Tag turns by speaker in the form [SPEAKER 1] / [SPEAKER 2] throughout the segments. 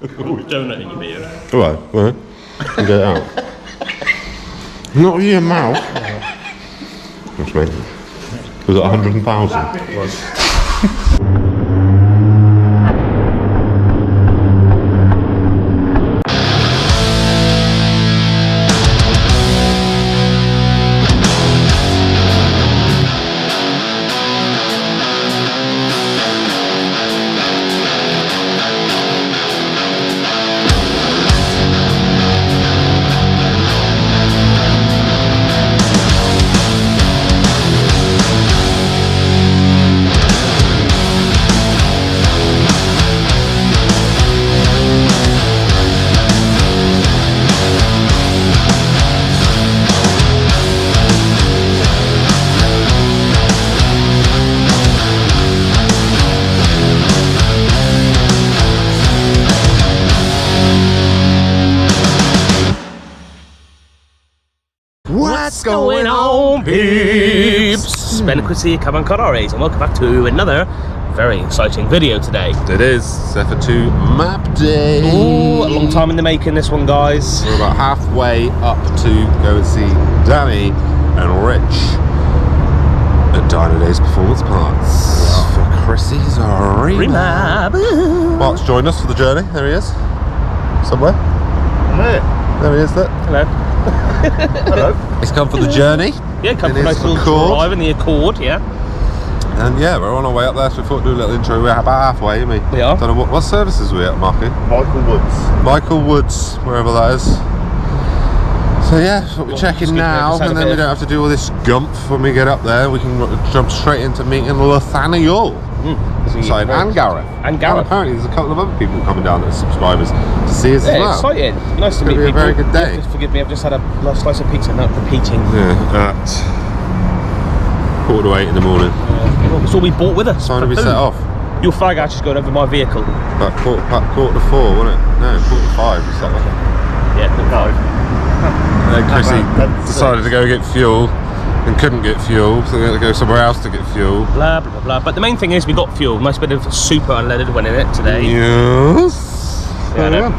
[SPEAKER 1] Donut in your beard.
[SPEAKER 2] Alright, well, get it out. Not with your mouth. Which means was it 100,000?
[SPEAKER 1] What's going on, peeps? Ben Quincy, Cowabunga Archies, and welcome back to another very exciting video today.
[SPEAKER 2] It is FN2 map day.
[SPEAKER 1] Ooh, a long time in the making, this one, guys.
[SPEAKER 2] We're about halfway up to go and see Danny and Rich at Dynodaze Performance Parts for Chrissy's Remap. Mark's joined us for the journey. There he is. Somewhere.
[SPEAKER 1] Hello.
[SPEAKER 2] There he is. There.
[SPEAKER 1] Hello.
[SPEAKER 2] Hello. He's come for the journey.
[SPEAKER 1] Yeah, come for a nice little drive in the Accord, yeah.
[SPEAKER 2] And yeah, we're on our way up there, so we thought we'd do a little intro. We're about halfway, aren't we?
[SPEAKER 1] We are.
[SPEAKER 2] Don't know what services are we at, Marky?
[SPEAKER 3] Michael Woods.
[SPEAKER 2] Michael Woods, wherever that is. So yeah, that's what we're checking now, and then we don't have to do all this gump when we get up there. We can jump straight into meeting Nathaniel. Excited. And Gareth.
[SPEAKER 1] And Gareth.
[SPEAKER 2] And apparently there's a couple of other people coming down as subscribers to see us as well.
[SPEAKER 1] Exciting. Nice to meet
[SPEAKER 2] It's
[SPEAKER 1] people.
[SPEAKER 2] going to be a very good day.
[SPEAKER 1] Just forgive me, I've just had a slice of pizza, not repeating.
[SPEAKER 2] Yeah, at 7:45 in the morning.
[SPEAKER 1] It's all we bought with us.
[SPEAKER 2] Time to be set off.
[SPEAKER 1] Your flag arch is going over my vehicle.
[SPEAKER 2] About quarter to 4, wasn't it? No, 4:45 or something.
[SPEAKER 1] Yeah, no.
[SPEAKER 2] And then Chrissy decided to go get fuel and couldn't get fuel, so we had to go somewhere else to get fuel.
[SPEAKER 1] Blah, blah, blah. But the main thing is we got fuel. Nice bit of super unleaded went in it today.
[SPEAKER 2] Yes.
[SPEAKER 1] Yeah, I know.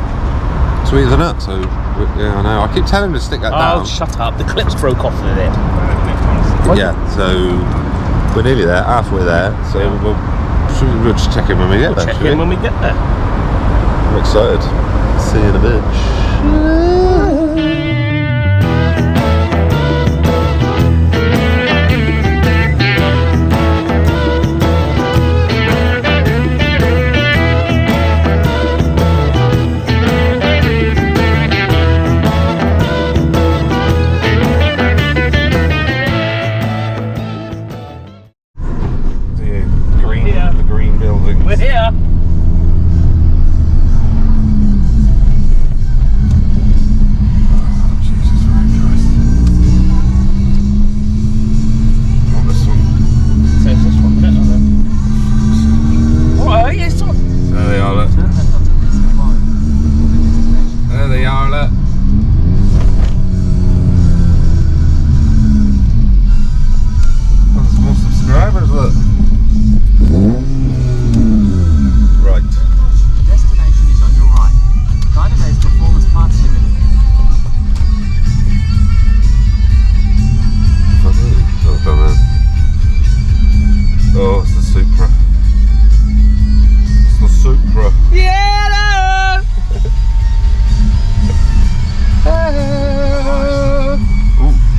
[SPEAKER 2] Sweet as a nut, so yeah, I know. I keep telling him to stick that down.
[SPEAKER 1] Oh, shut up. The clips broke off of it.
[SPEAKER 2] Yeah, so we're nearly there, halfway there, so we'll just check in when we get there.
[SPEAKER 1] Check in when we get there.
[SPEAKER 2] I'm excited. See you in a bit. The green buildings.
[SPEAKER 1] We're here.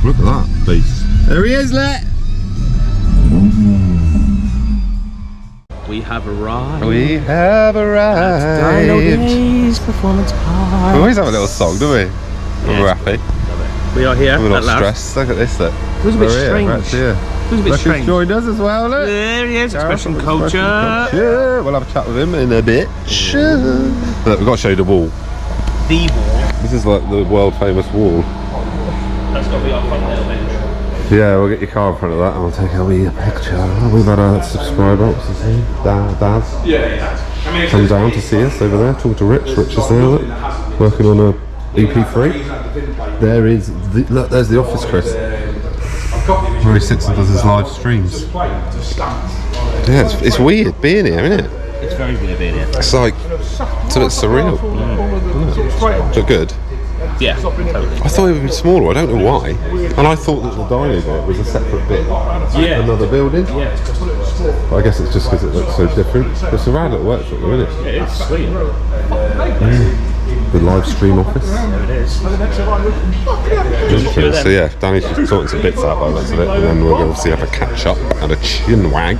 [SPEAKER 1] Look at that beast. There he is, Let. We have arrived.
[SPEAKER 2] We have arrived.
[SPEAKER 1] Dynodaze Performance Parts.
[SPEAKER 2] We always have a little song, don't we? When we're happy.
[SPEAKER 1] We are here.
[SPEAKER 2] We're not
[SPEAKER 1] at last.
[SPEAKER 2] stressed. Look at this. Look.
[SPEAKER 1] It was a bit strange.
[SPEAKER 2] Right here.
[SPEAKER 1] It was a bit
[SPEAKER 2] Look,
[SPEAKER 1] strange.
[SPEAKER 2] he's joined us as well, look.
[SPEAKER 1] There he is. Expression Culture.
[SPEAKER 2] Yeah, we'll have a chat with him in a bit. Look, we've got to show you the wall.
[SPEAKER 1] The wall.
[SPEAKER 2] This is like the world famous wall.
[SPEAKER 1] That's got to be our front little bench.
[SPEAKER 2] Yeah, we'll get your car in front of that and we'll take a wee picture. We've had a subscriber, what's his name? Daz.
[SPEAKER 3] Yeah,
[SPEAKER 2] Come down to see us over there, talk to Rich. Rich is there, look, working on a EP3. There is, look, there's the office, Chris. Where he sits and does his live streams. Yeah, it's weird being here, isn't it?
[SPEAKER 1] It's very weird being here.
[SPEAKER 2] It's like It's a bit surreal. Is it good?
[SPEAKER 1] Yeah, totally.
[SPEAKER 2] I thought it would be smaller, I don't know why. And I thought that the Dyno bit was a separate bit.
[SPEAKER 1] Yeah.
[SPEAKER 2] Another building.
[SPEAKER 1] Yeah.
[SPEAKER 2] But I guess it's just because it looks so different. It's a rad little workshop, isn't it?
[SPEAKER 1] It's sweet.
[SPEAKER 2] The live stream office.
[SPEAKER 1] There it is.
[SPEAKER 2] So yeah, Danny's just sorting some bits out by the looks of it, and then we'll obviously have a catch up and a chin wag.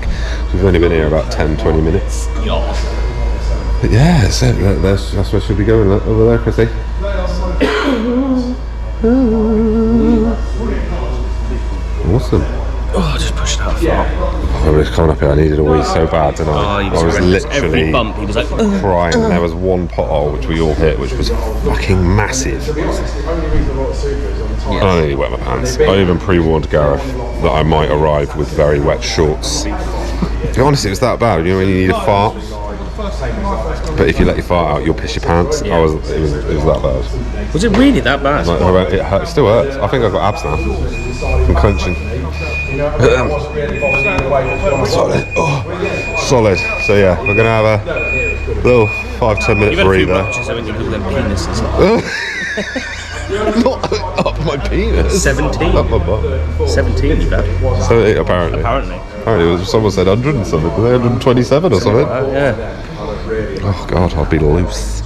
[SPEAKER 2] We've only been here about 10-20 minutes. But yeah, that's it. That's where she'll be going over there, Chrissy. Awesome.
[SPEAKER 1] Oh, just push it out far.
[SPEAKER 2] I was coming up here, I needed a wee so bad tonight.
[SPEAKER 1] Oh,
[SPEAKER 2] I was literally
[SPEAKER 1] every bump, he was like,
[SPEAKER 2] crying, and there was one pothole which we all hit, which was fucking massive. I nearly wet my pants. I even pre-warned Gareth that I might arrive with very wet shorts. Honestly, it was that bad. You know when you need a fart? But if you let your fart out, you'll piss your pants.
[SPEAKER 1] Yeah.
[SPEAKER 2] It was that bad.
[SPEAKER 1] was it really that bad?
[SPEAKER 2] Like, it still hurts. I think I've got abs now. I'm clenching. Solid. Oh, solid. So yeah, we're gonna have a little 5-10 minute breather.
[SPEAKER 1] You've had a few them penises.
[SPEAKER 2] Not up my penis.
[SPEAKER 1] 17.
[SPEAKER 2] Up my butt.
[SPEAKER 1] 17 you've had.
[SPEAKER 2] 17 apparently.
[SPEAKER 1] Apparently.
[SPEAKER 2] Apparently, it was, someone said 100 and something. 127 or something.
[SPEAKER 1] Yeah.
[SPEAKER 2] Oh god, I'll be loose.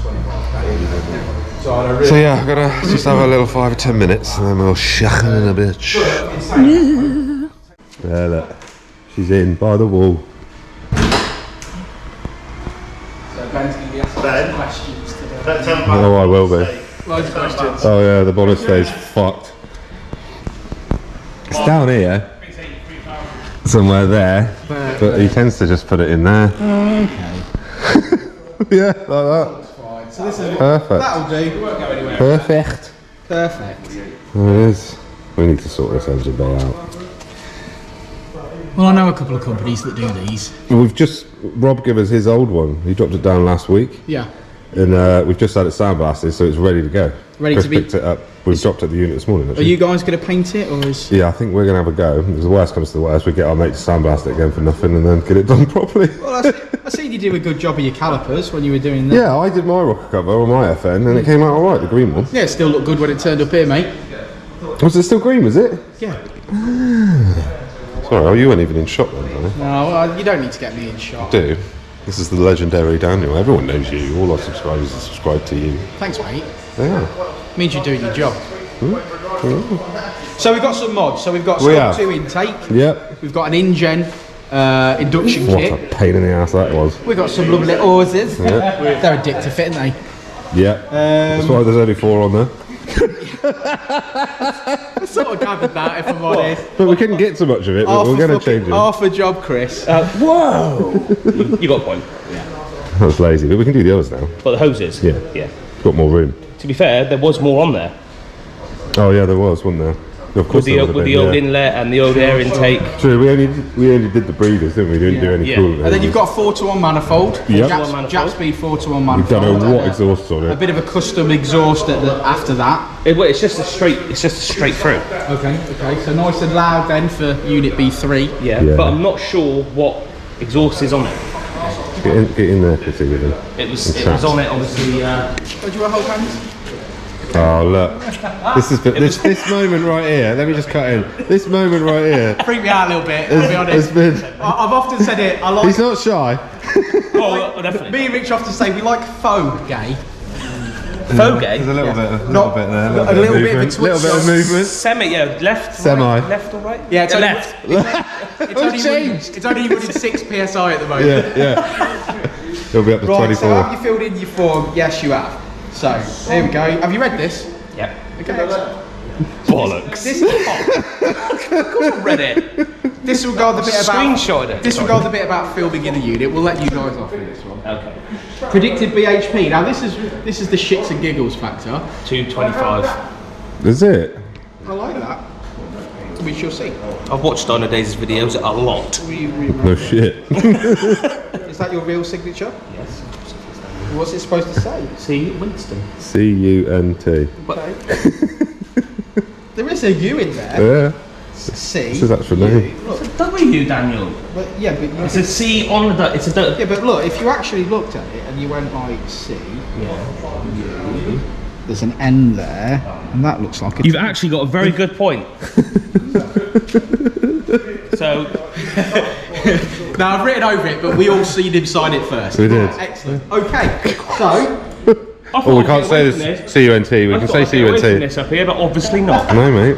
[SPEAKER 2] So yeah, I'm gonna just have a little 5 or 10 minutes, and then we'll shackle in a bitch. Yeah, look, she's in by the wall.
[SPEAKER 3] So Ben's going to be asking questions today.
[SPEAKER 2] Oh, I will be.
[SPEAKER 3] Loads of questions.
[SPEAKER 2] Oh yeah, the bonnet stays fucked. It's down here, somewhere there, but he tends to just put it in there.
[SPEAKER 3] Okay.
[SPEAKER 2] Yeah, like that.
[SPEAKER 3] So this is
[SPEAKER 2] Perfect.
[SPEAKER 3] that'll do. It won't go anywhere.
[SPEAKER 2] Perfect.
[SPEAKER 3] Perfect.
[SPEAKER 2] There it is. We need to sort this engine bay out.
[SPEAKER 3] Well, I know a couple of companies that do these.
[SPEAKER 2] We've just, Rob gave us his old one. He dropped it down last week.
[SPEAKER 3] Yeah.
[SPEAKER 2] And we've just had it sandblasted, so it's ready to go.
[SPEAKER 3] Ready
[SPEAKER 2] Chris
[SPEAKER 3] to be-
[SPEAKER 2] picked it up. We've dropped it at the unit this morning,
[SPEAKER 3] Are
[SPEAKER 2] actually.
[SPEAKER 3] you guys going to paint it, or is?
[SPEAKER 2] Yeah, I think we're going to have a go. Because the worst comes to the worst, we get our mate to sandblast it again for nothing and then get it done properly.
[SPEAKER 3] Well, I seen you do a good job of your calipers when you were doing that.
[SPEAKER 2] Yeah, I did my rocker cover on my FN and it came out alright, the green one.
[SPEAKER 3] Yeah, it still looked good when it turned up here, mate.
[SPEAKER 2] Was it still green, was it?
[SPEAKER 3] Yeah.
[SPEAKER 2] Sorry, oh, you weren't even in shot then, Danny.
[SPEAKER 3] No, you don't need to get me in shot.
[SPEAKER 2] Do. This is the legendary Daniel. Everyone knows you. All our subscribers are subscribed to you.
[SPEAKER 3] Thanks, mate.
[SPEAKER 2] Yeah.
[SPEAKER 3] Means you're doing your job. So we've got some mods. So we've got
[SPEAKER 2] We
[SPEAKER 3] Scope
[SPEAKER 2] have.
[SPEAKER 3] 2 intake.
[SPEAKER 2] Yep.
[SPEAKER 3] We've got an InGen induction
[SPEAKER 2] What
[SPEAKER 3] kit.
[SPEAKER 2] a pain in the ass that was.
[SPEAKER 3] We've got some lovely hoses.
[SPEAKER 2] Yeah.
[SPEAKER 3] They're addictive fit, aren't they?
[SPEAKER 2] Yeah. That's why there's only 4 on there.
[SPEAKER 3] I sort of gathered that, if I'm honest.
[SPEAKER 2] But we couldn't get too much of it, but we're going to change it.
[SPEAKER 3] Half a job, Chris.
[SPEAKER 1] Whoa! You got a point.
[SPEAKER 2] That was lazy, but we can do the others now.
[SPEAKER 1] But the hoses?
[SPEAKER 2] Yeah.
[SPEAKER 1] Yeah.
[SPEAKER 2] Got more room.
[SPEAKER 1] To be fair, there was more on there.
[SPEAKER 2] Oh yeah, there was, wasn't there? Of course
[SPEAKER 1] With the,
[SPEAKER 2] there would have
[SPEAKER 1] with
[SPEAKER 2] been,
[SPEAKER 1] the old
[SPEAKER 2] yeah.
[SPEAKER 1] inlet and the old air intake.
[SPEAKER 2] True, we only did the breathers, didn't we? We didn't do any
[SPEAKER 1] Yeah.
[SPEAKER 2] coolant.
[SPEAKER 3] And then you've got a 4-to-1 manifold.
[SPEAKER 2] Yep.
[SPEAKER 3] Jack speed 4-to-1
[SPEAKER 2] We
[SPEAKER 3] manifold.
[SPEAKER 2] don't know what exhausts on
[SPEAKER 3] A
[SPEAKER 2] it.
[SPEAKER 3] bit of a custom exhaust after that.
[SPEAKER 1] It's just a straight. It's just straight through.
[SPEAKER 3] Okay. So nice and loud then for Unit B3.
[SPEAKER 1] Yeah.
[SPEAKER 2] Yeah.
[SPEAKER 1] But I'm not sure what exhaust is on it.
[SPEAKER 2] Get in there to see with them.
[SPEAKER 1] It was on it obviously.
[SPEAKER 3] Oh, do you want to hold hands?
[SPEAKER 2] Oh look, this moment right here. Let me just cut in. This moment right here.
[SPEAKER 3] Freaked me out a little bit, I'll be honest.
[SPEAKER 2] Has been.
[SPEAKER 3] I've often said it, I like...
[SPEAKER 2] He's not shy.
[SPEAKER 1] Oh, definitely.
[SPEAKER 3] Me and Rich often say we like faux gay.
[SPEAKER 1] Faux gay.
[SPEAKER 2] There's a little bit,
[SPEAKER 3] Not-
[SPEAKER 2] bit there.
[SPEAKER 3] a little bit of a
[SPEAKER 2] movement. Little bit of
[SPEAKER 3] twitch.
[SPEAKER 2] movement.
[SPEAKER 1] Semi. Yeah. Left.
[SPEAKER 2] Semi.
[SPEAKER 1] Right, left or right?
[SPEAKER 3] Yeah, it's only,
[SPEAKER 1] left.
[SPEAKER 3] it's only running 6 PSI at the moment.
[SPEAKER 2] Yeah. He'll be up to
[SPEAKER 3] Right,
[SPEAKER 2] 24.
[SPEAKER 3] so have you filled in your form? Yes, you have. So, here we go. Have you read this?
[SPEAKER 1] Yep.
[SPEAKER 3] Okay.
[SPEAKER 1] Bollocks.
[SPEAKER 3] This is hot.
[SPEAKER 1] Read it.
[SPEAKER 3] Disregard the bit about...
[SPEAKER 1] Screenshot it.
[SPEAKER 3] Disregard the bit about filming in a unit. We'll let you guys off with this one.
[SPEAKER 1] Okay.
[SPEAKER 3] Predicted BHP. Now this is the shits and giggles factor.
[SPEAKER 1] 225.
[SPEAKER 2] Is it?
[SPEAKER 3] I like that. We shall see.
[SPEAKER 1] I've watched Dynodaze's videos a lot.
[SPEAKER 2] No shit.
[SPEAKER 3] Is that your real signature?
[SPEAKER 1] Yes.
[SPEAKER 3] What's it supposed to say?
[SPEAKER 1] See, Winston.
[SPEAKER 2] CUNT.
[SPEAKER 3] Okay. There is a U in there.
[SPEAKER 2] Yeah.
[SPEAKER 3] C.
[SPEAKER 2] This is actual name.
[SPEAKER 3] Look,
[SPEAKER 1] It's a W, Daniel.
[SPEAKER 3] but yeah, but
[SPEAKER 1] It's a C on the. It's a.
[SPEAKER 3] yeah, but look, if you actually looked at it and you went like C, There's an N there, and that looks like a...
[SPEAKER 1] You've actually got a very good point. So...
[SPEAKER 3] Now, I've written over it, but we all seen him sign it first.
[SPEAKER 2] We did.
[SPEAKER 3] Excellent. Okay, so...
[SPEAKER 2] Oh, we can't say this CUNT, we can say CUNT.
[SPEAKER 1] This up here, but obviously not.
[SPEAKER 2] No, mate.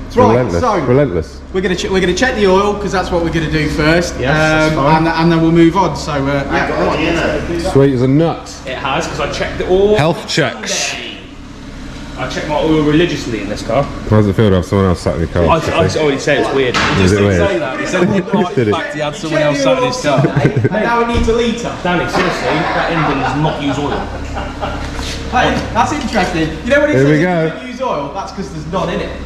[SPEAKER 2] It's
[SPEAKER 3] Right,
[SPEAKER 2] relentless.
[SPEAKER 3] so-
[SPEAKER 2] Relentless.
[SPEAKER 3] We're gonna check the oil, because that's what we're gonna do first.
[SPEAKER 1] Yes, that's fine.
[SPEAKER 3] and then we'll move on. So, yeah, right.
[SPEAKER 2] Sweet as a nut.
[SPEAKER 1] It has, because I checked it all.
[SPEAKER 2] Health checks.
[SPEAKER 1] I check my oil religiously in this car.
[SPEAKER 2] How does it feel to have someone else sat in your car?
[SPEAKER 1] I already said it's weird.
[SPEAKER 2] Is it weird?
[SPEAKER 4] He said one night,
[SPEAKER 2] Did
[SPEAKER 4] in
[SPEAKER 2] it?
[SPEAKER 4] fact, he had someone else sat in his car.
[SPEAKER 3] And now it needs a litre.
[SPEAKER 1] Danny, seriously, that engine does not use oil.
[SPEAKER 3] Hey, that's interesting. You know when it
[SPEAKER 2] Here
[SPEAKER 3] says
[SPEAKER 2] we
[SPEAKER 3] it
[SPEAKER 2] go.
[SPEAKER 3] doesn't use oil, that's because there's none in it.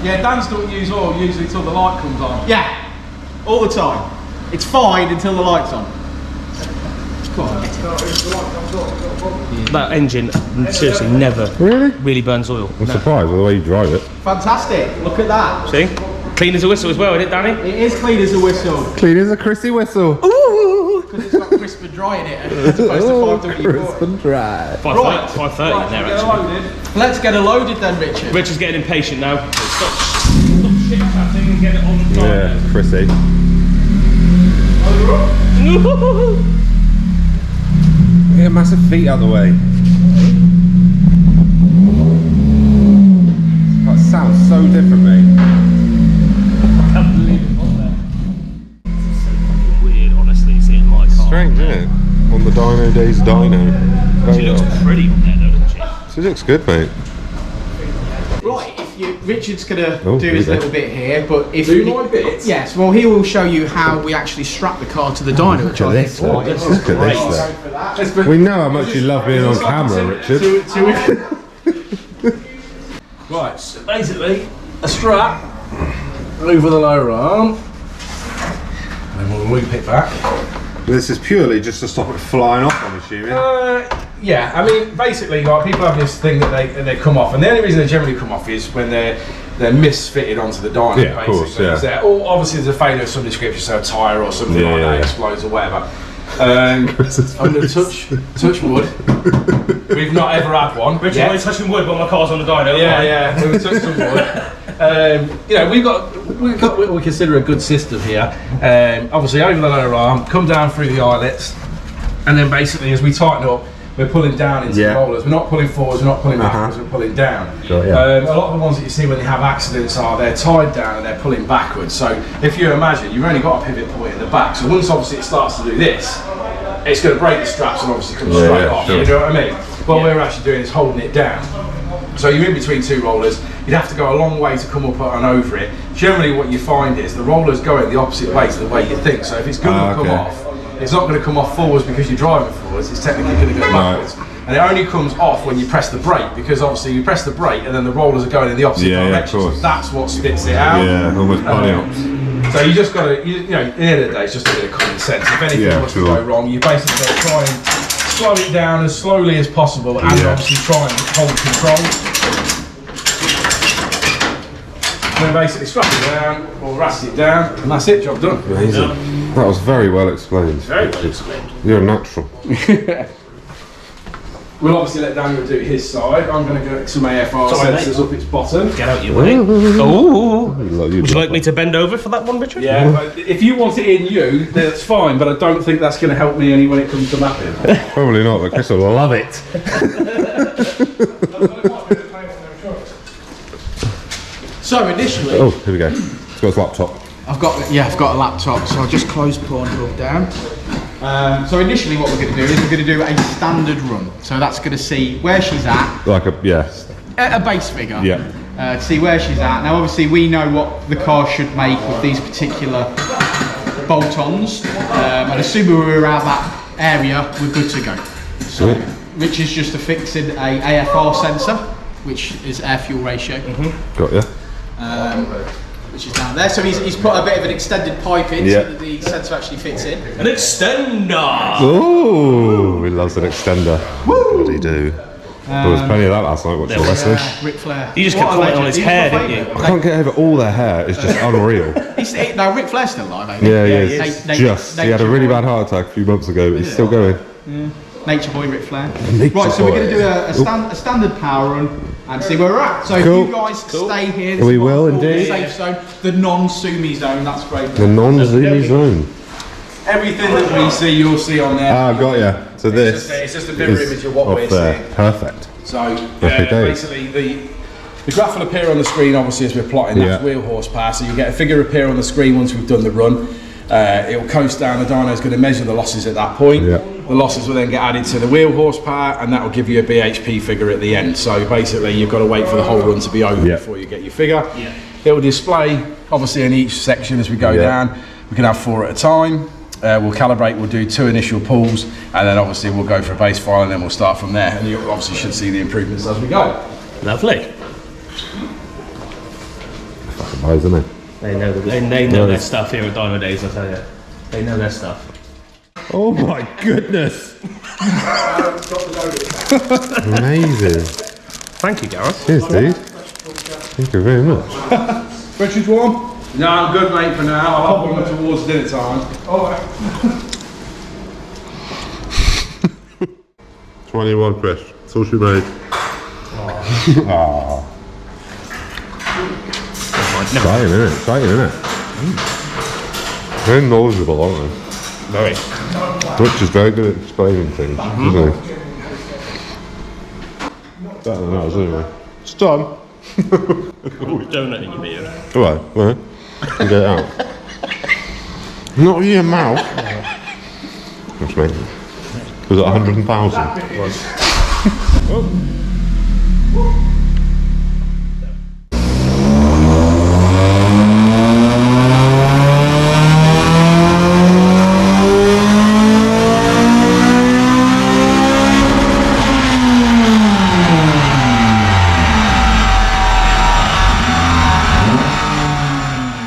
[SPEAKER 3] Yeah, Dan's don't use oil usually until the light comes on. Yeah, all the time. It's fine until the light's on. Come on, get it.
[SPEAKER 1] That engine seriously never really burns oil.
[SPEAKER 2] I'm surprised with the way you drive it.
[SPEAKER 3] Fantastic. Look at that.
[SPEAKER 1] See? Clean as a whistle as well, isn't it, Danny?
[SPEAKER 3] It is clean as a whistle.
[SPEAKER 2] Clean as a Chrissy whistle.
[SPEAKER 3] Because it's got crisp and dry in it as opposed to 5W4.
[SPEAKER 2] Crisp and dry.
[SPEAKER 1] 530 in there, actually.
[SPEAKER 3] Let's get it loaded then, Richard.
[SPEAKER 1] Richard's getting impatient now. Stop shit chatting and get it on the
[SPEAKER 2] Yeah, Chrissy. Get a massive feet out the way. That sounds so different, mate.
[SPEAKER 1] Weird, honestly, seeing my car.
[SPEAKER 2] Strange, isn't it? On the Dynodaze Dyno.
[SPEAKER 1] She looks pretty on there, though, doesn't she?
[SPEAKER 2] She looks good, mate.
[SPEAKER 3] Right, if you, Richard's gonna
[SPEAKER 2] Oh,
[SPEAKER 3] do his little bit here, but if
[SPEAKER 4] Do my bits?
[SPEAKER 3] yes, well, he will show you how we actually strap the car to the dyno, which I think
[SPEAKER 2] Look at this, though. We know how much you love being on camera, Richard.
[SPEAKER 4] Right, so basically, a strap over the lower arm, and then we'll loop it back.
[SPEAKER 2] This is purely just to stop it flying off, I'm assuming.
[SPEAKER 4] Yeah, I mean, basically, like, people have this thing that they come off, and the only reason they generally come off is when they're misfitted onto the dyno.
[SPEAKER 2] Yeah, of course, yeah.
[SPEAKER 4] Or obviously there's a failure of some description, so a tyre or something like that explodes or whatever. I'm going to touch wood. We've not ever had one.
[SPEAKER 1] Richard, I'm touching wood, but my car's on the dyno.
[SPEAKER 4] Yeah, we'll touch some wood. You know, we've got what we consider a good system here. Obviously over the lower arm, come down through the eyelets, and then basically as we tighten up, we're pulling down into the rollers. We're not pulling forwards, we're not pulling backwards, we're pulling down.
[SPEAKER 2] Got ya.
[SPEAKER 4] A lot of the ones that you see when they have accidents they're tied down and they're pulling backwards. So if you imagine, you've only got a pivot point at the back. So once obviously it starts to do this, it's going to break the straps and obviously come straight off.
[SPEAKER 2] Sure.
[SPEAKER 4] You know what I mean? What we're actually doing is holding it down. So you're in between two rollers, you'd have to go a long way to come up and over it. Generally what you find is the rollers go in the opposite way to the way you think. So if it's going to come off, it's not going to come off forwards because you're driving forwards, it's technically going to go backwards. And it only comes off when you press the brake, because obviously you press the brake and then the rollers are going in the opposite direction.
[SPEAKER 2] Of course.
[SPEAKER 4] So that's what spits it out.
[SPEAKER 2] Yeah, almost body up.
[SPEAKER 4] So you just got to, you know, at the end of the day, it's just a bit of common sense. If anything was to go wrong, you basically got to try and slow it down as slowly as possible and obviously try and hold control. And then basically strap it down or rest it down, and that's it, job done.
[SPEAKER 2] Amazing. That was very well explained.
[SPEAKER 1] Very well explained.
[SPEAKER 2] You're a natural.
[SPEAKER 4] We'll obviously let Daniel do his side. I'm going to get some AFR sensors up its bottom.
[SPEAKER 1] Get out your way. Oh! Would you like me to bend over for that one, Richard?
[SPEAKER 4] Yeah, but if you want it in you, that's fine, but I don't think that's going to help me any when it comes to mapping.
[SPEAKER 2] Probably not, but Chris will love it.
[SPEAKER 3] So initially,
[SPEAKER 2] Oh, here we go. It's got his laptop.
[SPEAKER 3] I've got a laptop, so I'll just close Pornhub down. So initially what we're going to do is we're going to do a standard run. So that's going to see where she's at,
[SPEAKER 2] Like a
[SPEAKER 3] base figure.
[SPEAKER 2] Yeah.
[SPEAKER 3] To see where she's at. Now obviously we know what the car should make with these particular bolt-ons. And assuming we're around that area, we're good to go. So Rich is just affixing a AFR sensor, which is air fuel ratio.
[SPEAKER 2] Got ya.
[SPEAKER 3] Which is down there. So he's put a bit of an extended pipe in so that the sensor actually fits in.
[SPEAKER 1] An extender!
[SPEAKER 2] Oh, he loves an extender. What do he do? There was plenty of that last night watching wrestling.
[SPEAKER 3] Ric Flair.
[SPEAKER 1] You just kept commenting on his hair, didn't you?
[SPEAKER 2] I can't get over all their hair. It's just unreal.
[SPEAKER 3] No, Ric Flair's still alive, ain't he?
[SPEAKER 2] Yeah, he is. He had a really bad heart attack a few months ago, but he's still going.
[SPEAKER 3] Nature Boy Ric Flair.
[SPEAKER 2] Nature
[SPEAKER 3] Right, so we're going to
[SPEAKER 2] Boy.
[SPEAKER 3] do a standard power run and see where we're at. So
[SPEAKER 2] Cool.
[SPEAKER 3] if you guys stay here, this
[SPEAKER 2] We
[SPEAKER 3] is what
[SPEAKER 2] will
[SPEAKER 3] I call the
[SPEAKER 2] indeed.
[SPEAKER 3] safe zone, the non-Sumi zone. That's great.
[SPEAKER 2] The non-zoomy zone.
[SPEAKER 4] Everything that we see, you'll see on there.
[SPEAKER 2] Ah, got ya. So this
[SPEAKER 4] It's just a mirror
[SPEAKER 2] is
[SPEAKER 4] image of what
[SPEAKER 2] off
[SPEAKER 4] we're
[SPEAKER 2] there.
[SPEAKER 4] seeing.
[SPEAKER 2] Perfect.
[SPEAKER 4] So
[SPEAKER 2] Happy days.
[SPEAKER 4] basically the graph will appear on the screen obviously as we're plotting
[SPEAKER 2] Yeah.
[SPEAKER 4] that wheel horsepower, so you get a figure appear on the screen once we've done the run. It will coast down, the dyno is going to measure the losses at that point.
[SPEAKER 2] Yeah.
[SPEAKER 4] The losses will then get added to the wheel horsepower and that will give you a BHP figure at the end. So basically you've got to wait for the whole run to be over
[SPEAKER 2] Yeah.
[SPEAKER 4] before you get your figure. It will display obviously in each section as we go down. We can have 4 at a time. We'll calibrate, we'll do 2 initial pulls, and then obviously we'll go for a base file and then we'll start from there. And you obviously should see the improvements as we go.
[SPEAKER 1] Lovely.
[SPEAKER 2] Fucking buys, isn't it?
[SPEAKER 1] They know their stuff here at Dynodaze, I tell you. They know their stuff.
[SPEAKER 2] Oh my goodness! Amazing.
[SPEAKER 1] Thank you, Gareth.
[SPEAKER 2] Cheers, dude. Thank you very much.
[SPEAKER 3] Richard's warm?
[SPEAKER 4] No, I'm good, mate, for now. I'll have one towards dinner time.
[SPEAKER 3] Alright.
[SPEAKER 2] 21 Chris. That's all she made. Ah. Exciting, isn't it? Exciting, isn't it? Very knowledgeable, aren't they?
[SPEAKER 1] Very.
[SPEAKER 2] Rich is very good at explaining things, isn't he? Better than us, anyway. It's done.
[SPEAKER 1] Donut in your beard.
[SPEAKER 2] Alright, well, get it out. Not in your mouth. That's me. Was it 100,000?
[SPEAKER 1] It was.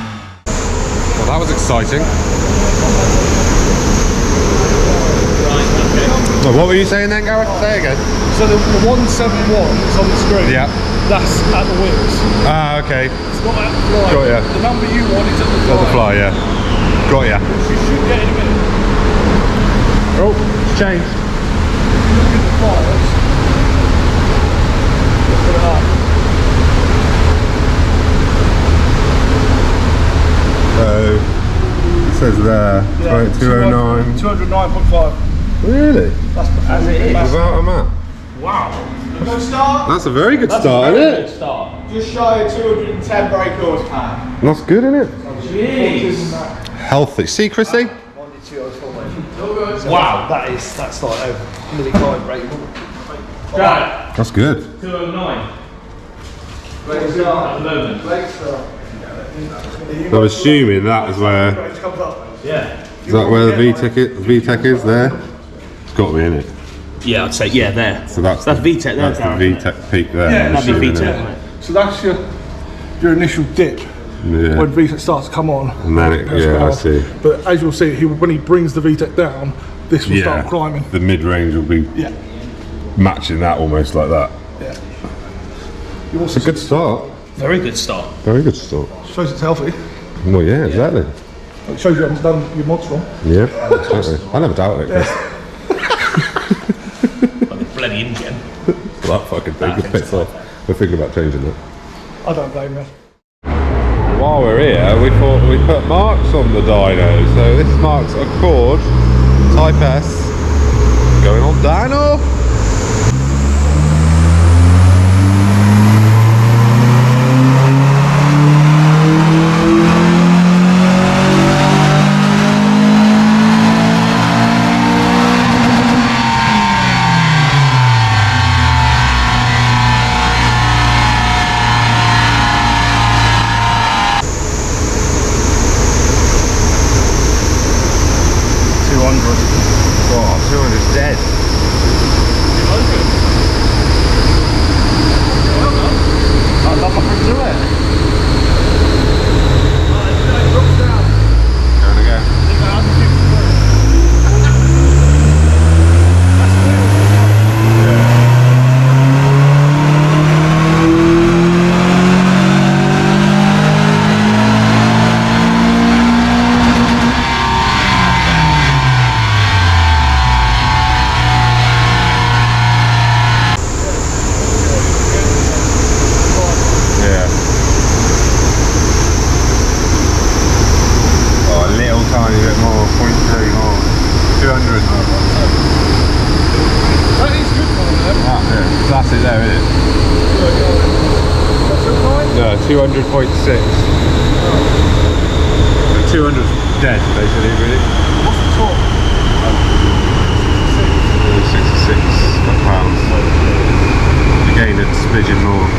[SPEAKER 2] Well, that was exciting. So what were you saying then, Gareth? Say again.
[SPEAKER 5] So the 171 is on the screen.
[SPEAKER 2] Yeah.
[SPEAKER 5] That's at the wheels.
[SPEAKER 2] Ah, okay.
[SPEAKER 5] It's not at the fly.
[SPEAKER 2] Got ya.
[SPEAKER 5] The number you want is at the fly.
[SPEAKER 2] Got the fly, yeah. Got ya.
[SPEAKER 5] Which you should get in a minute.
[SPEAKER 2] Oh, it's changed.
[SPEAKER 5] Look at the flyers. Look at that.
[SPEAKER 2] So, it says there, right, 209.
[SPEAKER 5] 209.5.
[SPEAKER 2] Really?
[SPEAKER 5] That's as it is.
[SPEAKER 2] Without a map?
[SPEAKER 1] Wow.
[SPEAKER 3] Good start.
[SPEAKER 2] That's a very good start, isn't it?
[SPEAKER 1] Start.
[SPEAKER 3] Just shy of 210 brake horsepower.
[SPEAKER 2] That's good, isn't it?
[SPEAKER 1] Jeez.
[SPEAKER 2] Healthy. See, Chrissy?
[SPEAKER 1] Wow.
[SPEAKER 5] That's like over nearly 5 brake.
[SPEAKER 1] Right.
[SPEAKER 2] That's good.
[SPEAKER 1] 209. At the moment.
[SPEAKER 2] I'm assuming that is where,
[SPEAKER 1] Yeah.
[SPEAKER 2] is that where the VTEC is there? It's got to be in it.
[SPEAKER 1] Yeah, I'd say, yeah, there.
[SPEAKER 2] So that's
[SPEAKER 1] VTEC there,
[SPEAKER 2] That's the
[SPEAKER 1] Gareth.
[SPEAKER 2] VTEC peak there.
[SPEAKER 5] Yeah,
[SPEAKER 2] I'm
[SPEAKER 1] That'd be
[SPEAKER 2] assuming,
[SPEAKER 1] VTEC,
[SPEAKER 2] innit?
[SPEAKER 1] mate.
[SPEAKER 5] So that's your initial dip.
[SPEAKER 2] Yeah.
[SPEAKER 5] When VTEC starts to come on.
[SPEAKER 2] And then it,
[SPEAKER 5] That's
[SPEAKER 2] yeah, I
[SPEAKER 5] hard.
[SPEAKER 2] see.
[SPEAKER 5] But as you'll see, when he brings the VTEC down, this will
[SPEAKER 2] Yeah.
[SPEAKER 5] start climbing.
[SPEAKER 2] The mid-range will be
[SPEAKER 5] Yeah.
[SPEAKER 2] matching that almost like that.
[SPEAKER 5] Yeah. You also
[SPEAKER 2] It's a good start.
[SPEAKER 1] Very good start.
[SPEAKER 2] Very good start.
[SPEAKER 5] shows it's healthy.
[SPEAKER 2] Well, yeah, exactly.
[SPEAKER 5] It shows you haven't done your mods wrong.
[SPEAKER 2] Yeah, exactly. I never doubted it, Chris.
[SPEAKER 1] Like the bloody engine.
[SPEAKER 2] That fucking thing just pissed off. We're thinking about changing that.
[SPEAKER 5] I don't blame you.
[SPEAKER 2] While we're here, we thought we'd put marks on the dyno. So this marks a Accord Type S going on dyno. That's it there, isn't it? No, 200.6. 200's dead, basically, really.
[SPEAKER 5] What's the torque?
[SPEAKER 2] 66 pounds. Again, it's a smidgen more.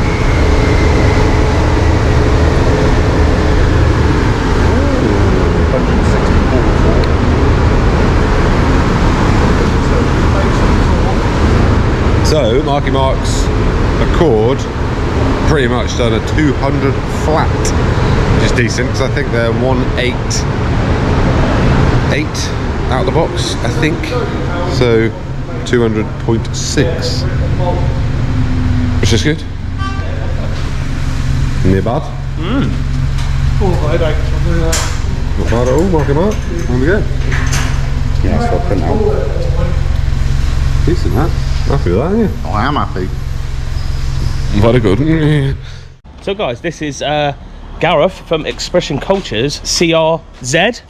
[SPEAKER 2] So, Marky Mark's Accord pretty much done a 200 flat, which is decent because I think they're 188 out of the box, I think. So 200.6, which is good. Not bad.
[SPEAKER 5] Oh, headache.
[SPEAKER 2] Not bad at all, Marky Mark. There we go.
[SPEAKER 6] Yeah, so print out.
[SPEAKER 2] Decent, that. Happy with that, aren't you?
[SPEAKER 6] I am happy.
[SPEAKER 2] Very good.
[SPEAKER 1] So guys, this is Gareth from Expression Cultures CRZ.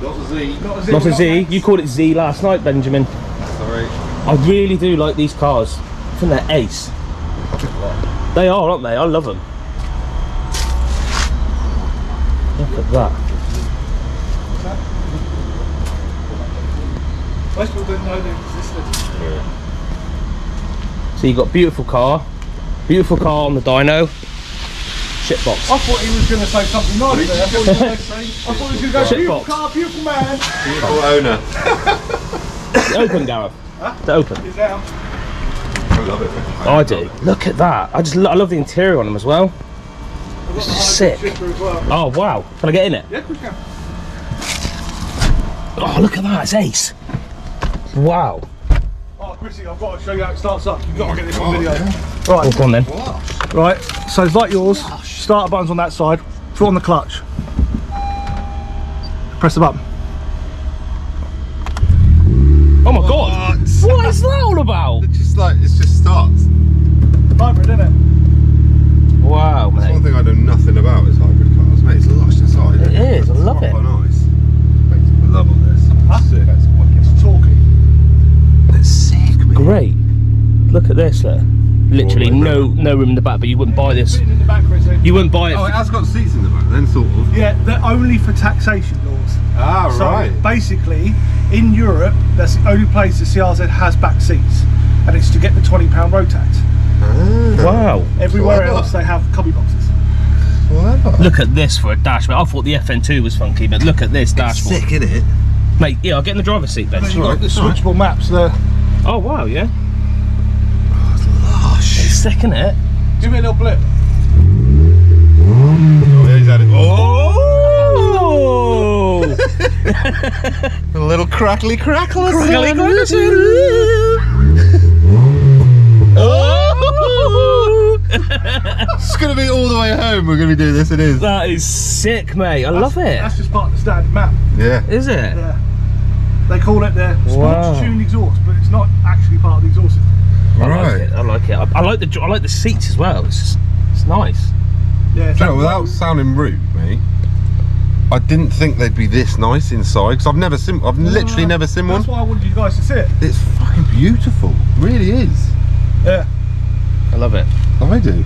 [SPEAKER 2] Not a Z.
[SPEAKER 1] Not a Z. You called it Z last night, Benjamin.
[SPEAKER 2] Sorry.
[SPEAKER 1] I really do like these cars. I think they're ace. They are, aren't they? I love them. Look at that.
[SPEAKER 5] Most people didn't know they existed.
[SPEAKER 1] So you've got beautiful car on the Dino. Shitbox.
[SPEAKER 5] I thought he was going to say something nice there. I thought he was going to go, beautiful
[SPEAKER 1] Shitbox.
[SPEAKER 5] car, beautiful man.
[SPEAKER 2] Beautiful owner.
[SPEAKER 1] It's open, Gareth. It's open.
[SPEAKER 5] He's out.
[SPEAKER 2] I love it.
[SPEAKER 1] I do. Look at that. I love the interior on them as well. It's just sick. Oh wow. Can I get in it?
[SPEAKER 5] Yeah, we can.
[SPEAKER 1] Oh look at that. It's ace. Wow.
[SPEAKER 5] Oh, Chrissy, I've got to show you how it starts up. You've got to get this on video.
[SPEAKER 1] Oh,
[SPEAKER 5] Right,
[SPEAKER 1] go on then.
[SPEAKER 5] right. So it's like yours. Starter button's on that side. Foot on the clutch. Press the button.
[SPEAKER 1] Oh my god. What is that all about?
[SPEAKER 2] It's just like, it just starts.
[SPEAKER 5] Hybrid, isn't it?
[SPEAKER 1] Wow,
[SPEAKER 2] That's one
[SPEAKER 1] mate.
[SPEAKER 2] thing I know nothing about is hybrid cars, mate. It's lush inside.
[SPEAKER 1] It is. I love it.
[SPEAKER 2] Proper nice. I love all this.
[SPEAKER 5] Huh?
[SPEAKER 2] Sick.
[SPEAKER 5] It's talky.
[SPEAKER 2] That's sick, mate.
[SPEAKER 1] Great. Look at this. Look. Literally no room in the back, but you wouldn't buy this.
[SPEAKER 5] Sitting in the back, Chrissy.
[SPEAKER 1] You wouldn't buy it.
[SPEAKER 2] Oh, it has got seats in the back then, sort of.
[SPEAKER 5] Yeah, they're only for taxation laws.
[SPEAKER 2] Ah,
[SPEAKER 5] So
[SPEAKER 2] right.
[SPEAKER 5] basically, in Europe, that's the only place the CRZ has back seats, and it's to get the £20 road tax.
[SPEAKER 1] Wow.
[SPEAKER 5] Everywhere
[SPEAKER 2] Clever.
[SPEAKER 5] else, they have cubby boxes.
[SPEAKER 2] Clever.
[SPEAKER 1] Look at this for a dashboard. I thought the FN2 was funky, but look at this dashboard.
[SPEAKER 2] Sick, innit?
[SPEAKER 1] Mate, yeah, I'll get in the driver's seat, Ben.
[SPEAKER 5] Then you've got the switchable maps there.
[SPEAKER 1] Oh wow, yeah. It's sick, isn't it?
[SPEAKER 5] Give me a little blip.
[SPEAKER 2] Oh, yeah, he's had it. Oh!
[SPEAKER 1] Oh!
[SPEAKER 2] A little crackly crackle.
[SPEAKER 1] Oh!
[SPEAKER 2] It's going to be all the way home. We're going to be doing this. It is.
[SPEAKER 1] That is sick, mate. I love it.
[SPEAKER 5] That's just part of the standard map.
[SPEAKER 2] Yeah.
[SPEAKER 1] Is it?
[SPEAKER 5] Yeah. They call it their
[SPEAKER 1] Wow.
[SPEAKER 5] sports tuned exhaust, but it's not actually part of the exhaust system.
[SPEAKER 1] I like
[SPEAKER 2] Right.
[SPEAKER 1] it. I like it. I like the seats as well. It's nice.
[SPEAKER 5] Yeah.
[SPEAKER 2] Do you know, without sounding rude, mate, I didn't think they'd be this nice inside because I've literally never seen one.
[SPEAKER 5] That's why I wanted you guys to see it.
[SPEAKER 2] It's fucking beautiful. It really is.
[SPEAKER 5] Yeah.
[SPEAKER 1] I love it.
[SPEAKER 2] I do.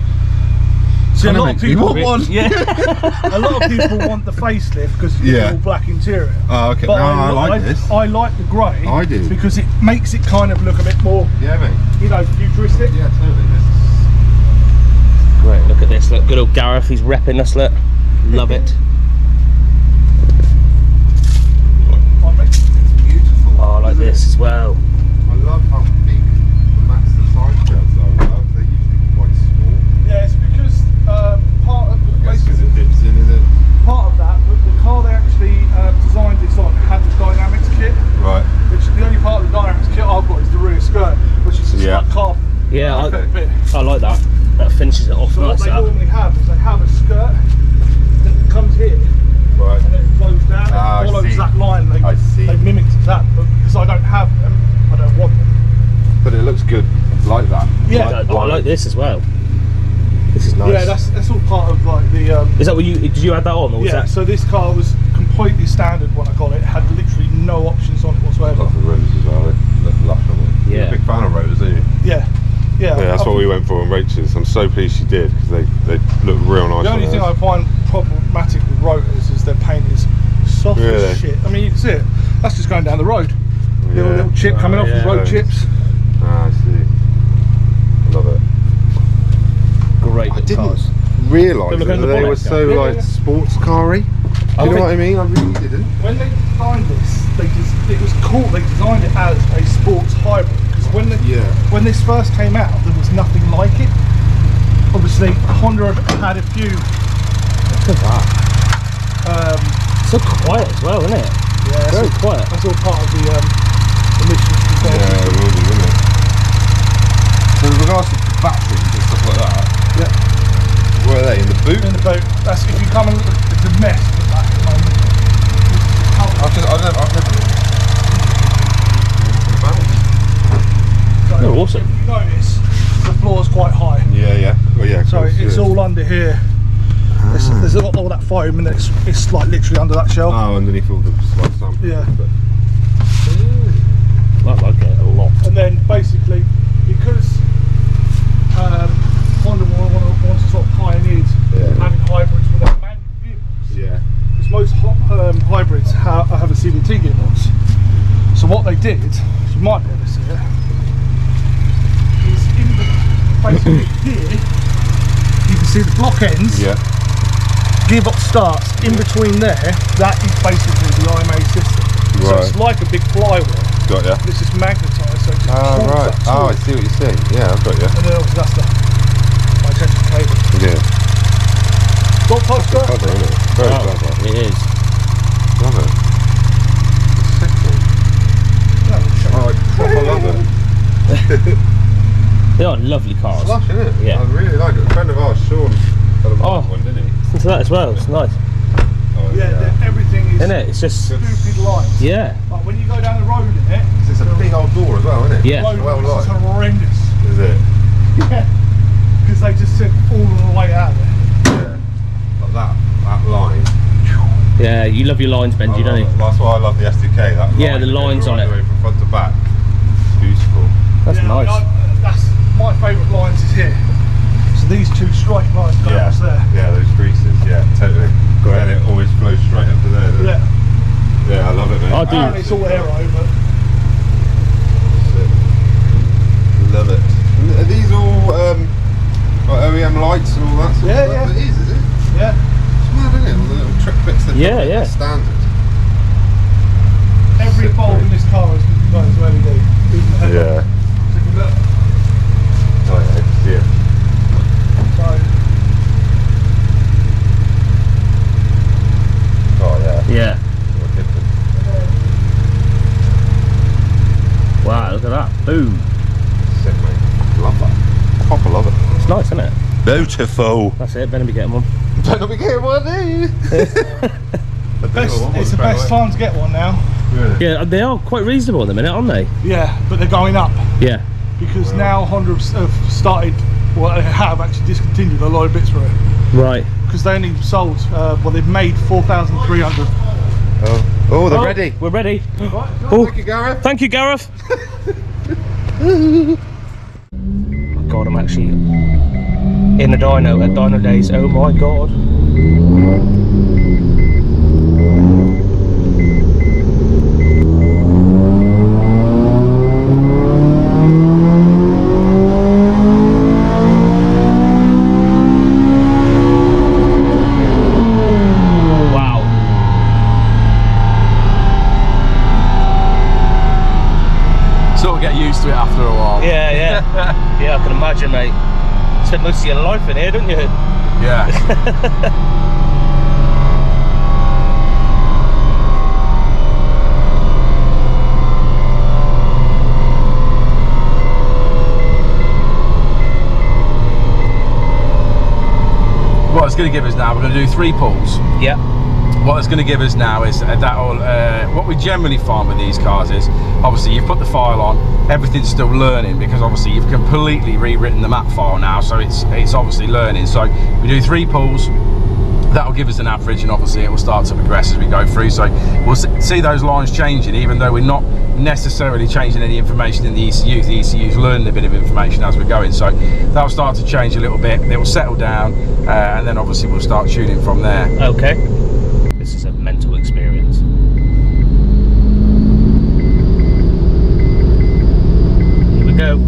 [SPEAKER 5] See, a
[SPEAKER 2] Kinda
[SPEAKER 5] lot of
[SPEAKER 2] makes me
[SPEAKER 5] people,
[SPEAKER 2] want one.
[SPEAKER 1] Yeah.
[SPEAKER 5] a lot of people want the facelift because it's
[SPEAKER 2] Yeah.
[SPEAKER 5] all black interior.
[SPEAKER 2] Oh, okay.
[SPEAKER 5] But
[SPEAKER 2] No, I like this.
[SPEAKER 5] I like the grey.
[SPEAKER 2] I do.
[SPEAKER 5] because it makes it kind of look a bit more,
[SPEAKER 2] Yeah, mate.
[SPEAKER 5] you know, futuristic.
[SPEAKER 2] Yeah, totally.
[SPEAKER 1] Great. Look at this. Look, good old Gareth. He's repping us. Look. Love it.
[SPEAKER 2] It's beautiful.
[SPEAKER 1] Oh, I like this as well.
[SPEAKER 2] I love how big the master side skirts are. They're usually quite small.
[SPEAKER 5] Yeah, it's because part of the
[SPEAKER 2] Because it dips in, is it?
[SPEAKER 5] part of that, the car they actually designed this on had the Dynamics kit,
[SPEAKER 2] Right.
[SPEAKER 5] which the only part of the Dynamics kit I've got is the rear skirt, which is just
[SPEAKER 2] Yeah.
[SPEAKER 5] like carbon.
[SPEAKER 1] Yeah,
[SPEAKER 5] bit.
[SPEAKER 1] I like that. That finishes it off
[SPEAKER 5] So what
[SPEAKER 1] nice.
[SPEAKER 5] they
[SPEAKER 1] That.
[SPEAKER 5] normally have is they have a skirt that comes here
[SPEAKER 2] Right.
[SPEAKER 5] and then it flows down and
[SPEAKER 2] Ah, I
[SPEAKER 5] follows
[SPEAKER 2] see.
[SPEAKER 5] that line. They,
[SPEAKER 2] I see.
[SPEAKER 5] They mimicked that, but because I don't have them, I don't want them.
[SPEAKER 2] But it looks good like that.
[SPEAKER 5] Yeah.
[SPEAKER 1] I like this as well. This is nice.
[SPEAKER 5] Yeah, that's all part of like the.
[SPEAKER 1] Is that what you did? You add that on, or was
[SPEAKER 5] Yeah.
[SPEAKER 1] that?
[SPEAKER 5] So this car was completely standard when I got it. It had literally no options on it whatsoever.
[SPEAKER 2] Love the roses as well. They look lush on it.
[SPEAKER 1] Yeah.
[SPEAKER 2] You're a big fan of roses, aren't you?
[SPEAKER 5] Yeah. Yeah.
[SPEAKER 2] Yeah, that's
[SPEAKER 5] I've
[SPEAKER 2] we went for on Rachel's. I'm so pleased she did because they look real nice.
[SPEAKER 5] The only thing I find problematic with rotors is their paint is soft as shit. I mean, you can see it. That's just going down the road. Little chip coming off with road chips.
[SPEAKER 2] Ah, I see. I love it.
[SPEAKER 1] Great
[SPEAKER 2] I
[SPEAKER 1] little cars.
[SPEAKER 2] didn't realise
[SPEAKER 1] Look
[SPEAKER 2] that
[SPEAKER 1] at the
[SPEAKER 2] they
[SPEAKER 1] bonnet.
[SPEAKER 2] were so
[SPEAKER 5] Yeah,
[SPEAKER 2] like
[SPEAKER 5] yeah.
[SPEAKER 2] sports car-y. You know what I mean? I really didn't.
[SPEAKER 5] When they designed this, it was cool. They designed it as a sports hybrid because when this first came out, there was nothing like it. Obviously, Honda had a few.
[SPEAKER 1] Look at that. So quiet as well, isn't it?
[SPEAKER 5] Yeah,
[SPEAKER 1] Very quiet.
[SPEAKER 5] That's all part of the emissions control.
[SPEAKER 2] Yeah, it will be, isn't it? So with regards to batteries and stuff like that, where are they? In the boot?
[SPEAKER 5] In the boat. That's if you come and look, it's a mess with that at the moment.
[SPEAKER 2] I've never
[SPEAKER 5] So
[SPEAKER 1] They're awesome.
[SPEAKER 5] If you notice, the floor's quite high.
[SPEAKER 2] Yeah. Well, yeah.
[SPEAKER 5] So it's all under here. There's all that foam and it's like literally under that shell.
[SPEAKER 2] Oh, underneath all the slight samples.
[SPEAKER 5] Yeah.
[SPEAKER 1] I like it a lot.
[SPEAKER 5] And then basically, because Honda wants to sort of pioneered having hybrids without manual gearbox.
[SPEAKER 2] Yeah.
[SPEAKER 5] Because most hybrids have a CVT gearbox. So what they did, you might be able to see it, is basically here, you can see the block ends.
[SPEAKER 2] Yeah.
[SPEAKER 5] Gearbox starts in between there. That is basically the IMA system. So it's like a big flywheel.
[SPEAKER 2] Got ya.
[SPEAKER 5] It's just magnetised, so it just pulls
[SPEAKER 2] Right.
[SPEAKER 5] that
[SPEAKER 2] Oh, I
[SPEAKER 5] torque.
[SPEAKER 2] see what you're saying. Yeah, I've got you.
[SPEAKER 5] And then obviously that's the high tension cable.
[SPEAKER 2] Yeah.
[SPEAKER 5] What type skirt?
[SPEAKER 2] Clever, isn't it? Very clever.
[SPEAKER 1] It is.
[SPEAKER 2] Love it. It's sexy. Oh, I proper love it.
[SPEAKER 1] They are lovely cars.
[SPEAKER 2] Lush, isn't it?
[SPEAKER 1] Yeah.
[SPEAKER 2] I really like it. A friend of ours, Sean, had a one, didn't he?
[SPEAKER 1] Listen to that as well. It's nice.
[SPEAKER 2] Oh,
[SPEAKER 5] Everything is
[SPEAKER 1] Isn't it? It's just.
[SPEAKER 5] stupid lines.
[SPEAKER 1] Yeah.
[SPEAKER 5] Like when you go down the road in it,
[SPEAKER 2] It's a big old door as well, isn't it?
[SPEAKER 1] Yeah.
[SPEAKER 5] road
[SPEAKER 2] Well
[SPEAKER 5] is
[SPEAKER 2] light.
[SPEAKER 5] horrendous.
[SPEAKER 2] Is it?
[SPEAKER 5] Yeah. Because they just took all the way out there.
[SPEAKER 2] Yeah. Like that line.
[SPEAKER 1] Yeah. You love your lines, Benji, don't you?
[SPEAKER 2] That's why I love the SDK. That
[SPEAKER 1] Yeah,
[SPEAKER 2] line
[SPEAKER 1] the
[SPEAKER 2] that goes
[SPEAKER 1] lines on
[SPEAKER 2] right
[SPEAKER 1] it.
[SPEAKER 2] the way from front to back. Beautiful.
[SPEAKER 1] That's
[SPEAKER 5] Yeah, I
[SPEAKER 1] nice.
[SPEAKER 5] mean, that's my favourite lines is here. So these two straight lines go across there.
[SPEAKER 2] Yeah, those creases. Yeah, totally. And it always flows straight up to there. doesn't it?
[SPEAKER 5] Yeah.
[SPEAKER 2] Yeah, I love it, mate.
[SPEAKER 1] I do.
[SPEAKER 5] Apparently it's all aero, but
[SPEAKER 2] Love it. And are these all like OEM lights and all that sort
[SPEAKER 5] Yeah,
[SPEAKER 2] of stuff?
[SPEAKER 5] yeah.
[SPEAKER 2] It is it?
[SPEAKER 5] yeah.
[SPEAKER 2] It's mad, isn't it? All the little trick bits that
[SPEAKER 1] Yeah, yeah.
[SPEAKER 2] standard.
[SPEAKER 5] Every
[SPEAKER 2] Sick,
[SPEAKER 5] bulb
[SPEAKER 2] mate.
[SPEAKER 5] in this car is going to LED. Even the headlight.
[SPEAKER 2] Yeah.
[SPEAKER 5] So if you look,
[SPEAKER 2] Oh, yeah, I can see it.
[SPEAKER 5] so
[SPEAKER 2] Oh, yeah.
[SPEAKER 1] Yeah.
[SPEAKER 2] What different.
[SPEAKER 1] Wow. Look at that. Boom.
[SPEAKER 2] Sick, mate. Love that. Proper love it.
[SPEAKER 1] It's nice, isn't it?
[SPEAKER 2] Beautiful.
[SPEAKER 1] That's it. Better be getting one.
[SPEAKER 2] Better be getting one, eh?
[SPEAKER 5] it's the best time to get one now.
[SPEAKER 2] Really?
[SPEAKER 1] Yeah. They are quite reasonable at the minute, aren't they?
[SPEAKER 5] Yeah, but they're going up
[SPEAKER 1] Yeah.
[SPEAKER 5] because now Honda have started, well, they have actually discontinued a lot of bits for it
[SPEAKER 1] Right.
[SPEAKER 5] because they only sold, well, they've made 4,300.
[SPEAKER 2] Oh, they're ready.
[SPEAKER 1] We're ready.
[SPEAKER 5] Right,
[SPEAKER 1] Oh,
[SPEAKER 2] Thank you, Gareth.
[SPEAKER 1] thank you, Gareth. Oh God, I'm actually in a dyno at Dynodaze. Oh my God. Wow.
[SPEAKER 4] Sort of get used to it after a while.
[SPEAKER 1] Yeah, yeah. Yeah, I can imagine, mate. Spent most of your life in here, don't you?
[SPEAKER 4] Yeah. What it's going to give us now, we're going to do 3 pulls.
[SPEAKER 1] Yeah.
[SPEAKER 4] What it's going to give us now is what we generally find with these cars is, obviously you've put the file on, everything's still learning because obviously you've completely rewritten the map file now, so it's obviously learning. So we do 3 pulls, that'll give us an average, and obviously it will start to progress as we go through. So we'll see those lines changing, even though we're not necessarily changing any information in the ECUs. The ECUs learn a bit of information as we're going, so that'll start to change a little bit. It will settle down, and then obviously we'll start tuning from there.
[SPEAKER 1] Okay. This is a mental experience. Here we go.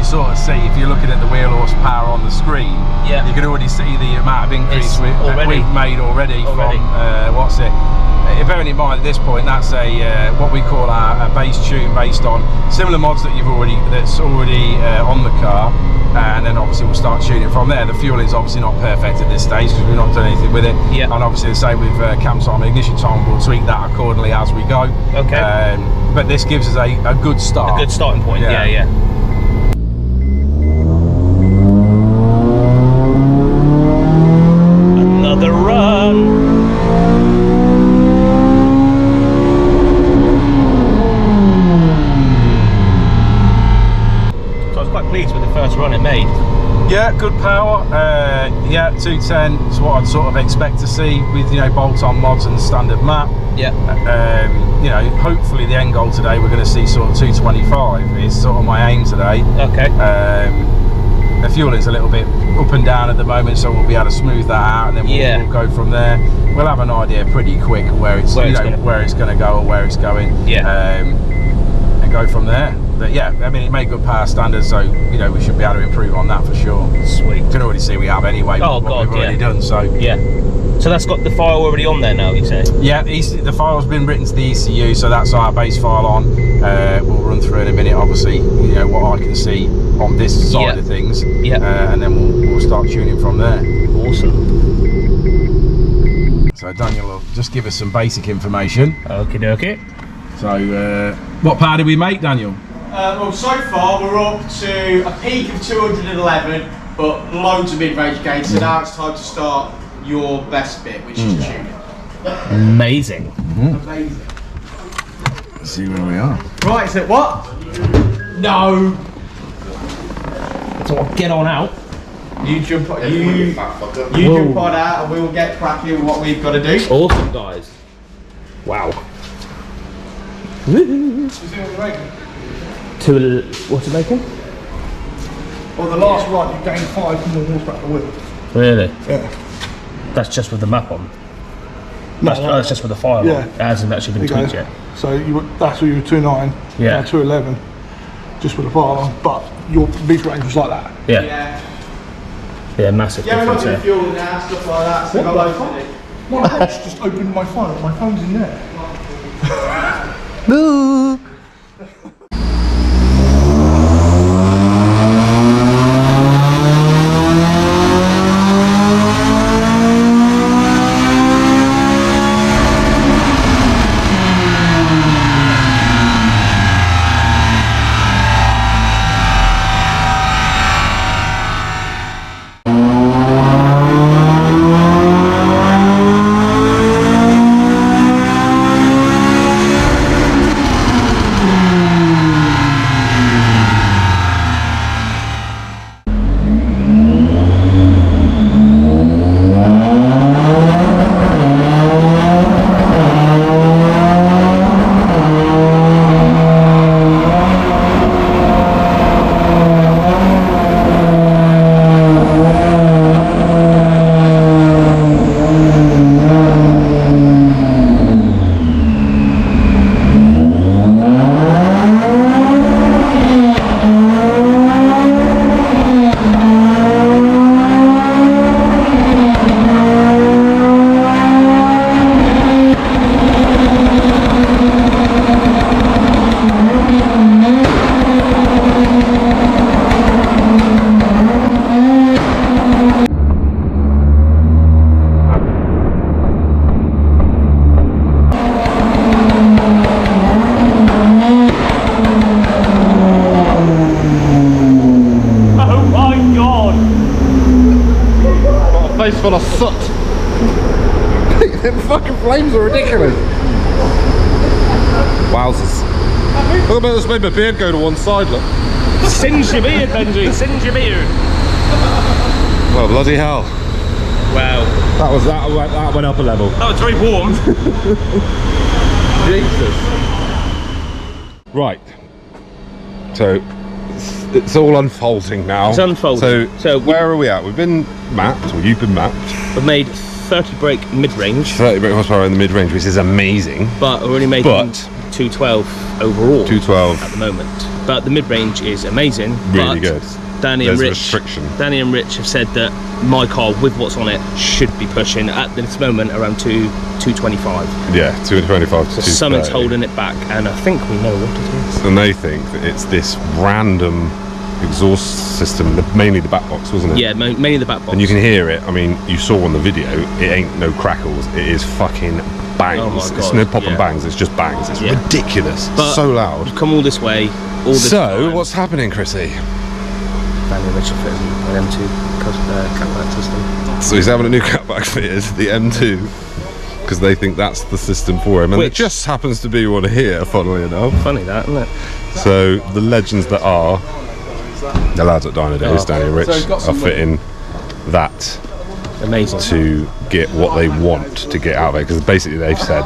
[SPEAKER 4] Sort of see, if you're looking at the wheel horsepower on the screen,
[SPEAKER 1] yeah,
[SPEAKER 4] you can already see the amount of increase we've made already. From what's it? Bearing in mind at this point, that's a what we call a base tune based on similar mods that's already on the car, and then obviously we'll start tuning from there. The fuel is obviously not perfect at this stage because we've not done anything with it. Yeah. And obviously the same with cam time and ignition time, we'll tweak that accordingly as we go.
[SPEAKER 1] Okay.
[SPEAKER 4] But this gives us a good start.
[SPEAKER 1] A good starting point. Yeah. Another run. So I was quite pleased with the first run it made.
[SPEAKER 4] Yeah, good power. Yeah, 210 is what I'd sort of expect to see with, you know, bolt-on mods and standard map.
[SPEAKER 1] Yeah.
[SPEAKER 4] You know, hopefully the end goal today we're going to see sort of 225 is sort of my aim today.
[SPEAKER 1] Okay.
[SPEAKER 4] The fuel is a little bit up and down at the moment, so we'll be able to smooth that out, and then we'll go from there. We'll have an idea pretty quick where it's going to go or where it's going. Yeah. And go from there. But yeah, I mean, it made good power standards, so you know we should be able to improve on that for sure.
[SPEAKER 1] Sweet. You
[SPEAKER 4] can already see we have anyway.
[SPEAKER 1] Oh
[SPEAKER 4] what
[SPEAKER 1] God,
[SPEAKER 4] we've already done. So
[SPEAKER 1] yeah. So that's got the file already on there now, you say?
[SPEAKER 4] Yeah, the file's been written to the ECU, so that's our base file on. We'll run through in a minute, obviously, you know, what I can see on this side of things. Yeah. And then we'll start tuning from there.
[SPEAKER 1] Awesome.
[SPEAKER 4] So Daniel will just give us some basic information.
[SPEAKER 1] Okie dokie.
[SPEAKER 4] So, what power did we make, Daniel?
[SPEAKER 3] Well, so far we're up to a peak of 211, but loads of mid-range gains, so now it's time to start your best bit, which is tuning.
[SPEAKER 1] Amazing.
[SPEAKER 3] Amazing.
[SPEAKER 4] Let's see where we are.
[SPEAKER 3] Right, is it what? No.
[SPEAKER 1] So get on out.
[SPEAKER 3] You jump on, you jump on out, and we will get cracking with what we've got to do.
[SPEAKER 1] Awesome, guys. Wow. What's it making?
[SPEAKER 5] Well, the last run you gained 5 more horsepower per wheel.
[SPEAKER 1] Really?
[SPEAKER 5] Yeah.
[SPEAKER 1] That's just with the map on.
[SPEAKER 5] No,
[SPEAKER 1] that's just with the file on. It hasn't actually been tweaked yet.
[SPEAKER 5] So that's where you were 2.9, now 2.11, just with the file on. But your mid range was like that.
[SPEAKER 1] Yeah, massive difference.
[SPEAKER 3] Yeah, we're not doing fuel now, stuff like that. So
[SPEAKER 5] what the fuck? My watch just opened my phone. My phone's in there.
[SPEAKER 1] Boo!
[SPEAKER 2] full of soot. Them fucking flames are ridiculous. Wowzers. Look about this, made my beard go to one side, look.
[SPEAKER 1] Singe your beard, Benji, singe your beard.
[SPEAKER 2] Well, bloody hell.
[SPEAKER 1] Wow.
[SPEAKER 2] That went up a level.
[SPEAKER 1] That was very warm.
[SPEAKER 2] Jesus. Right. So it's all unfolding now.
[SPEAKER 1] It's unfolding.
[SPEAKER 2] So where are we at? We've been mapped, or you've been mapped.
[SPEAKER 1] We've made 30 brake mid-range.
[SPEAKER 2] 30 brake horsepower in the mid-range, which is amazing.
[SPEAKER 1] But we're only making 212 overall.
[SPEAKER 2] 212
[SPEAKER 1] at the moment. But the mid-range is amazing.
[SPEAKER 2] Really good.
[SPEAKER 1] Danny
[SPEAKER 2] There's
[SPEAKER 1] and
[SPEAKER 2] a
[SPEAKER 1] Rich.
[SPEAKER 2] restriction.
[SPEAKER 1] Danny and Rich have said that my car with what's on it should be pushing at this moment around 225.
[SPEAKER 2] Yeah, 225 to 230.
[SPEAKER 1] Something's holding it back, and I think we know what it is.
[SPEAKER 2] And they think that it's this random exhaust system, mainly the back box, wasn't it?
[SPEAKER 1] Yeah, mainly the back box.
[SPEAKER 2] And you can hear it. I mean, you saw on the video, it ain't no crackles, it is fucking bangs.
[SPEAKER 1] Oh my
[SPEAKER 2] It's
[SPEAKER 1] God,
[SPEAKER 2] no pop and
[SPEAKER 1] yeah.
[SPEAKER 2] bangs, it's just bangs. It's ridiculous.
[SPEAKER 1] But
[SPEAKER 2] so loud.
[SPEAKER 1] We've come all this way, all this
[SPEAKER 2] So,
[SPEAKER 1] time.
[SPEAKER 2] what's happening, Chrissy?
[SPEAKER 1] Danny and Rich are fitting an M2 catback system.
[SPEAKER 2] So he's having a new catback fitted, the M2, because they think that's the system for him. And it just happens to be one here, funnily enough.
[SPEAKER 1] Funny that, isn't it?
[SPEAKER 2] So, the legends that are, the lads at Dynodaze, Danny and Rich, are fitting that
[SPEAKER 1] Amazing.
[SPEAKER 2] to get what they want to get out of it, because basically they've said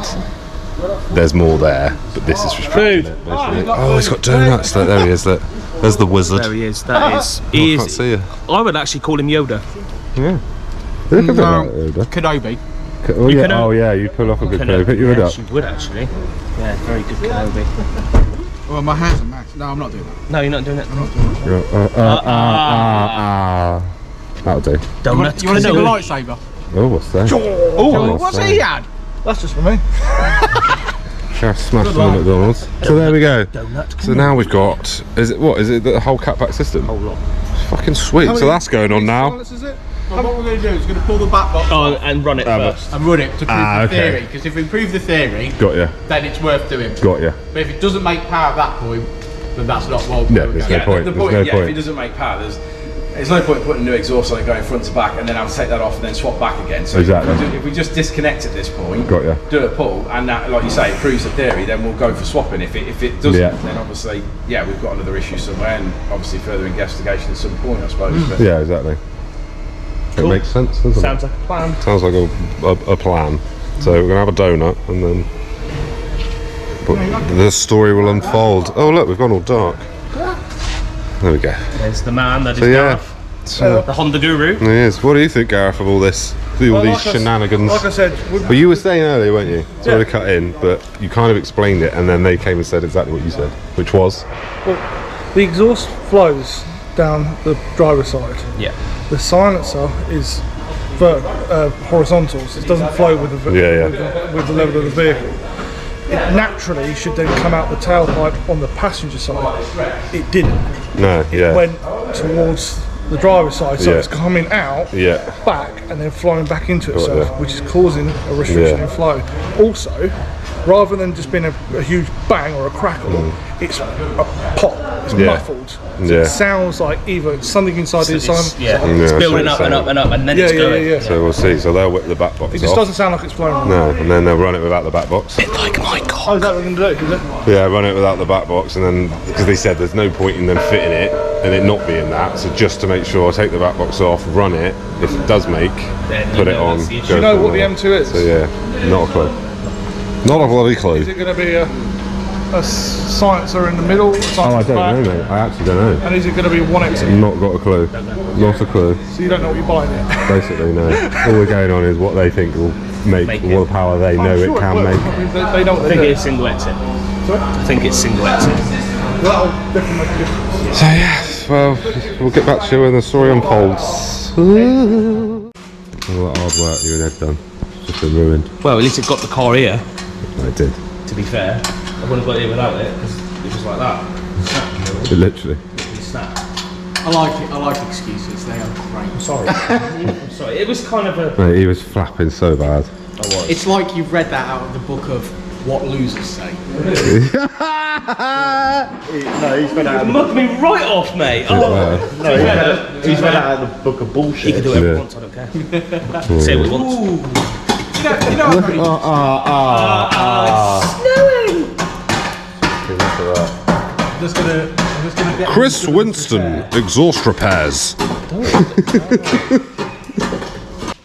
[SPEAKER 2] there's more there, but this is restricting it, basically. Oh, he's got donuts. Look, there he is. Look. There's the wizard.
[SPEAKER 1] There he is. That is.
[SPEAKER 2] I can't see you.
[SPEAKER 1] I would actually call him Yoda.
[SPEAKER 2] Yeah. Look at that.
[SPEAKER 3] Kenobi.
[SPEAKER 2] Oh yeah, you pull off a good Kenobi. Put your hood up.
[SPEAKER 1] You would actually. Yeah, very good Kenobi.
[SPEAKER 3] Well, my hands are maxed. No, I'm not doing that.
[SPEAKER 1] No, you're not doing it.
[SPEAKER 2] That'll do.
[SPEAKER 1] Donut.
[SPEAKER 3] You want to see the lightsaber?
[SPEAKER 2] Oh, what's that?
[SPEAKER 3] Oh, what's he had?
[SPEAKER 5] That's just for me.
[SPEAKER 2] Just smashed them at McDonald's. So there we go.
[SPEAKER 1] Donut.
[SPEAKER 2] So now we've got, is it the whole catback system?
[SPEAKER 1] Whole lot.
[SPEAKER 2] Fucking sweet. So that's going on now.
[SPEAKER 5] Is it?
[SPEAKER 3] Well, what we're going to do is we're going to pull the back box
[SPEAKER 1] Oh, and run it first.
[SPEAKER 3] and run it to prove the
[SPEAKER 2] okay.
[SPEAKER 3] theory. Because if we prove the theory,
[SPEAKER 2] Got ya.
[SPEAKER 3] then it's worth doing.
[SPEAKER 2] Got ya.
[SPEAKER 3] But if it doesn't make power at that point, then that's not well.
[SPEAKER 2] Yeah, there's no point.
[SPEAKER 4] The
[SPEAKER 2] There's
[SPEAKER 4] point,
[SPEAKER 2] no
[SPEAKER 4] if
[SPEAKER 2] point.
[SPEAKER 4] it doesn't make power, there's no point putting new exhaust on it going front to back, and then I'll take that off and then swap back again. So
[SPEAKER 2] Exactly.
[SPEAKER 4] if we just disconnect at this point,
[SPEAKER 2] Got ya.
[SPEAKER 4] do a pull, and that, like you say, it proves the theory, then we'll go for swapping. If it doesn't,
[SPEAKER 2] Yeah.
[SPEAKER 4] then obviously, yeah, we've got another issue somewhere, and obviously further investigation at some point, I suppose. But
[SPEAKER 2] Yeah, exactly. It makes sense, doesn't
[SPEAKER 1] Sounds
[SPEAKER 2] it?
[SPEAKER 1] like a plan.
[SPEAKER 2] Sounds like a plan. So we're gonna have a donut and then the story will unfold. Oh look, we've gone all dark. There we go.
[SPEAKER 1] There's the man that is
[SPEAKER 2] So yeah,
[SPEAKER 1] Gareth,
[SPEAKER 2] so
[SPEAKER 1] the Honda guru.
[SPEAKER 2] it is. What do you think, Gareth, of all this? All these
[SPEAKER 5] like
[SPEAKER 2] shenanigans.
[SPEAKER 5] Like I said,
[SPEAKER 2] Well, you were saying earlier, weren't you? Sorry to cut in, but you kind of explained it, and then they came and said exactly what you said, which was
[SPEAKER 5] the exhaust flows down the driver's side.
[SPEAKER 1] Yeah.
[SPEAKER 5] The silencer is horizontal, so it doesn't flow with the with the level of the vehicle. It naturally should then come out the tailpipe on the passenger side. It didn't.
[SPEAKER 2] no, yeah,
[SPEAKER 5] It went towards the driver's side, so
[SPEAKER 2] Yeah.
[SPEAKER 5] it's coming out,
[SPEAKER 2] yeah,
[SPEAKER 5] back, and then flying back into
[SPEAKER 2] Got
[SPEAKER 5] itself,
[SPEAKER 2] ya.
[SPEAKER 5] which is causing a restriction
[SPEAKER 2] Yeah.
[SPEAKER 5] in flow. Also, rather than just being a huge bang or a crackle, it's a pop. It's
[SPEAKER 2] Yeah.
[SPEAKER 5] muffled. So
[SPEAKER 2] Yeah.
[SPEAKER 5] it sounds like either it's something inside the silencer.
[SPEAKER 1] Yeah.
[SPEAKER 2] Yeah,
[SPEAKER 1] It's building
[SPEAKER 2] so
[SPEAKER 1] up and up and up, and then it's going.
[SPEAKER 5] Yeah.
[SPEAKER 2] So we'll see. So they'll whip the back box
[SPEAKER 5] It just
[SPEAKER 2] off.
[SPEAKER 5] doesn't sound like it's flowing.
[SPEAKER 2] No, and then they'll run it without the back box.
[SPEAKER 1] Like my God.
[SPEAKER 5] Oh, is that what we're going to do? Is it?
[SPEAKER 2] Yeah, run it without the back box, and then because they said there's no point in them fitting it and it not being that. So just to make sure, take the back box off, run it. If it does make,
[SPEAKER 1] Then you
[SPEAKER 2] put it
[SPEAKER 1] know
[SPEAKER 2] on.
[SPEAKER 1] that's the issue.
[SPEAKER 2] go
[SPEAKER 5] Do you know
[SPEAKER 2] from
[SPEAKER 5] what the
[SPEAKER 2] there.
[SPEAKER 5] M2 is?
[SPEAKER 2] So yeah, not a clue. Not a bloody clue.
[SPEAKER 5] Is it going to be a silencer in the middle?
[SPEAKER 2] Oh, I don't know, mate. I actually don't know.
[SPEAKER 5] And is it going to be one exit?
[SPEAKER 2] Not got a clue. Not a clue.
[SPEAKER 5] So you don't know what you're buying yet?
[SPEAKER 2] Basically, no. All we're going on is what they think will make
[SPEAKER 1] Make
[SPEAKER 2] what
[SPEAKER 1] it.
[SPEAKER 2] power they know
[SPEAKER 5] I'm
[SPEAKER 2] it
[SPEAKER 5] sure
[SPEAKER 2] can
[SPEAKER 5] will.
[SPEAKER 2] make.
[SPEAKER 5] I mean, they know what
[SPEAKER 1] I
[SPEAKER 5] they're
[SPEAKER 1] think
[SPEAKER 5] doing.
[SPEAKER 1] it's single exit.
[SPEAKER 5] Sorry?
[SPEAKER 1] I think it's single exit.
[SPEAKER 5] That'll definitely make a difference.
[SPEAKER 2] So yes, well, we'll get back to you when the story unfolds. All that hard work you and Ed done, it's just been ruined.
[SPEAKER 1] Well, at least it got the car here.
[SPEAKER 2] I did.
[SPEAKER 1] To be fair, I wouldn't have got it here without it because it was like that.
[SPEAKER 2] Literally.
[SPEAKER 1] It snapped.
[SPEAKER 3] I like it. I like excuses. They are great.
[SPEAKER 1] Sorry. I'm sorry. It was kind of a.
[SPEAKER 2] Mate, he was flapping so bad.
[SPEAKER 1] I was.
[SPEAKER 3] It's like you've read that out of the book of what losers say.
[SPEAKER 6] No, he's read out.
[SPEAKER 1] Mugged me right off, mate. Oh,
[SPEAKER 6] He's read out of the book of bullshit.
[SPEAKER 1] he can do whatever he wants. I don't care. Say what he wants.
[SPEAKER 3] You know what
[SPEAKER 1] Snowing.
[SPEAKER 3] I'm just gonna get
[SPEAKER 2] Chris Winston, exhaust repairs.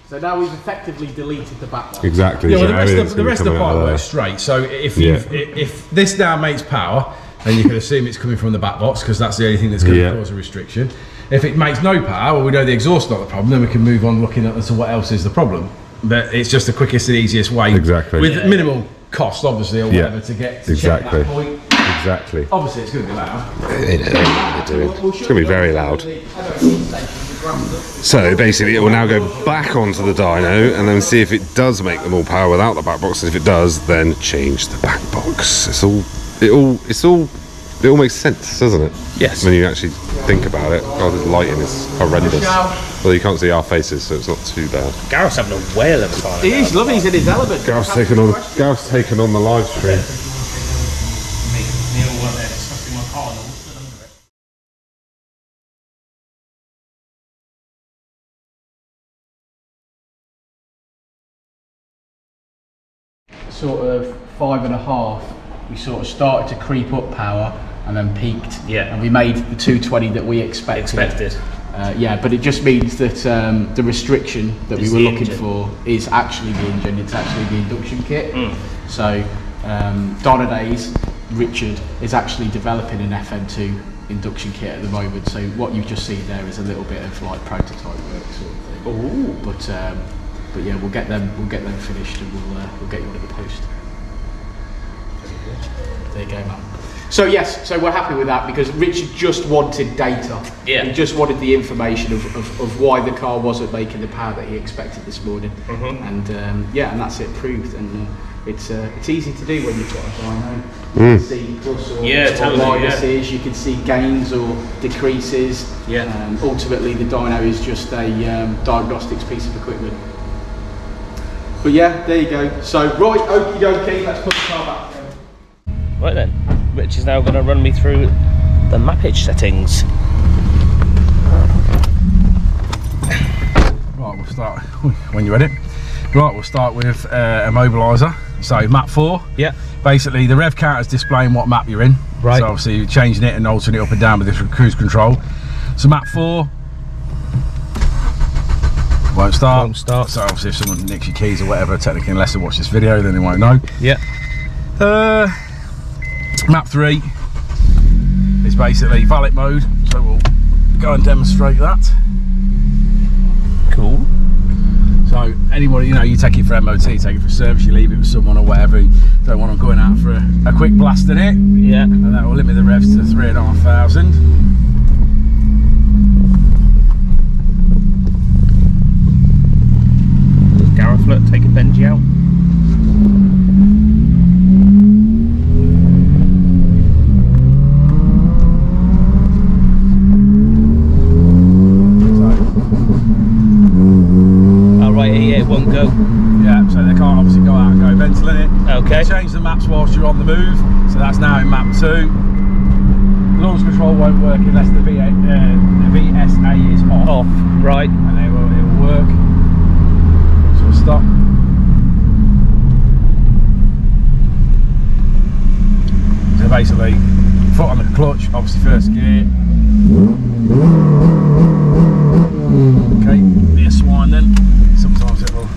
[SPEAKER 3] So now we've effectively deleted the back one.
[SPEAKER 2] Exactly.
[SPEAKER 4] Yeah, well,
[SPEAKER 2] so
[SPEAKER 4] the rest of the pipe
[SPEAKER 2] there.
[SPEAKER 4] works straight. So if
[SPEAKER 2] Yeah.
[SPEAKER 4] if this now makes power, then you can assume it's coming from the back box because that's the only thing that's going to cause a restriction. If it makes no power, well, we know the exhaust's not the problem. Then we can move on looking at what else is the problem. But it's just the quickest and easiest way,
[SPEAKER 2] Exactly.
[SPEAKER 4] with minimal cost, obviously, or whatever, to get to check
[SPEAKER 2] Exactly.
[SPEAKER 4] that point.
[SPEAKER 2] Exactly.
[SPEAKER 4] Obviously, it's going to be loud.
[SPEAKER 2] It's going to be very loud. So basically, it will now go back onto the dyno and then see if it does make them all power without the back box. And if it does, then change the back box. It all makes sense, doesn't it?
[SPEAKER 1] Yes.
[SPEAKER 2] When you actually think about it. God, this lighting is horrendous. Well, you can't see our faces, so it's not too bad.
[SPEAKER 1] Gareth's having a whale of a time.
[SPEAKER 3] He's loving, he's in his element.
[SPEAKER 2] Gareth's taken on the live stream.
[SPEAKER 3] Sort of 5.5, we sort of started to creep up power and then peaked.
[SPEAKER 1] Yeah.
[SPEAKER 3] And we made the 220 that we expected. Yeah, but it just means that the restriction that we were looking for is actually the engine, it's actually the induction kit. So Dynodaze, Richard, is actually developing an FN2 induction kit at the moment. So what you've just seen there is a little bit of like prototype work sort of thing.
[SPEAKER 1] Ooh.
[SPEAKER 3] But yeah, we'll get them finished and we'll get you into the post. There you go, man. So yes, so we're happy with that because Richard just wanted data.
[SPEAKER 1] Yeah.
[SPEAKER 3] He just wanted the information of why the car wasn't making the power that he expected this morning. And yeah, and that's it proved. And it's easy to do when you've got a dyno. You can see plus or minuses, you can see gains or decreases.
[SPEAKER 1] Yeah.
[SPEAKER 3] Ultimately, the dyno is just a diagnostics piece of equipment. But yeah, there you go. So right, okie dokie, let's put the car back.
[SPEAKER 1] Right then, Rich is now going to run me through the mappage settings.
[SPEAKER 4] Right, we'll start when you're ready. Right, we'll start with immobiliser. So map 4.
[SPEAKER 1] Yeah.
[SPEAKER 4] Basically, the rev counter is displaying what map you're in.
[SPEAKER 1] Right.
[SPEAKER 4] So obviously, you're changing it and altering it up and down with this cruise control. So map 4 won't start.
[SPEAKER 1] Won't start.
[SPEAKER 4] So obviously, if someone nicks your keys or whatever, technically, unless they watch this video, then they won't know.
[SPEAKER 1] Yeah.
[SPEAKER 4] Map 3 is basically valet mode. So we'll go and demonstrate that.
[SPEAKER 1] Cool.
[SPEAKER 4] So anybody, you take it for MOT, take it for service, you leave it with someone or whatever. You don't want them going out for a quick blast in it.
[SPEAKER 1] Yeah.
[SPEAKER 4] And that will limit the revs to 3,500.
[SPEAKER 1] Does Gareth look taking Benji out? It won't go.
[SPEAKER 4] Yeah, so they can't obviously go out and go ventilate it.
[SPEAKER 1] Okay.
[SPEAKER 4] Change the maps whilst you're on the move. So that's now in map 2. Launch control won't work unless the VSA is off.
[SPEAKER 1] Right.
[SPEAKER 4] And it will work. So we'll stop. So basically, foot on the clutch, obviously first gear. Okay, be a swine then. Sometimes it will.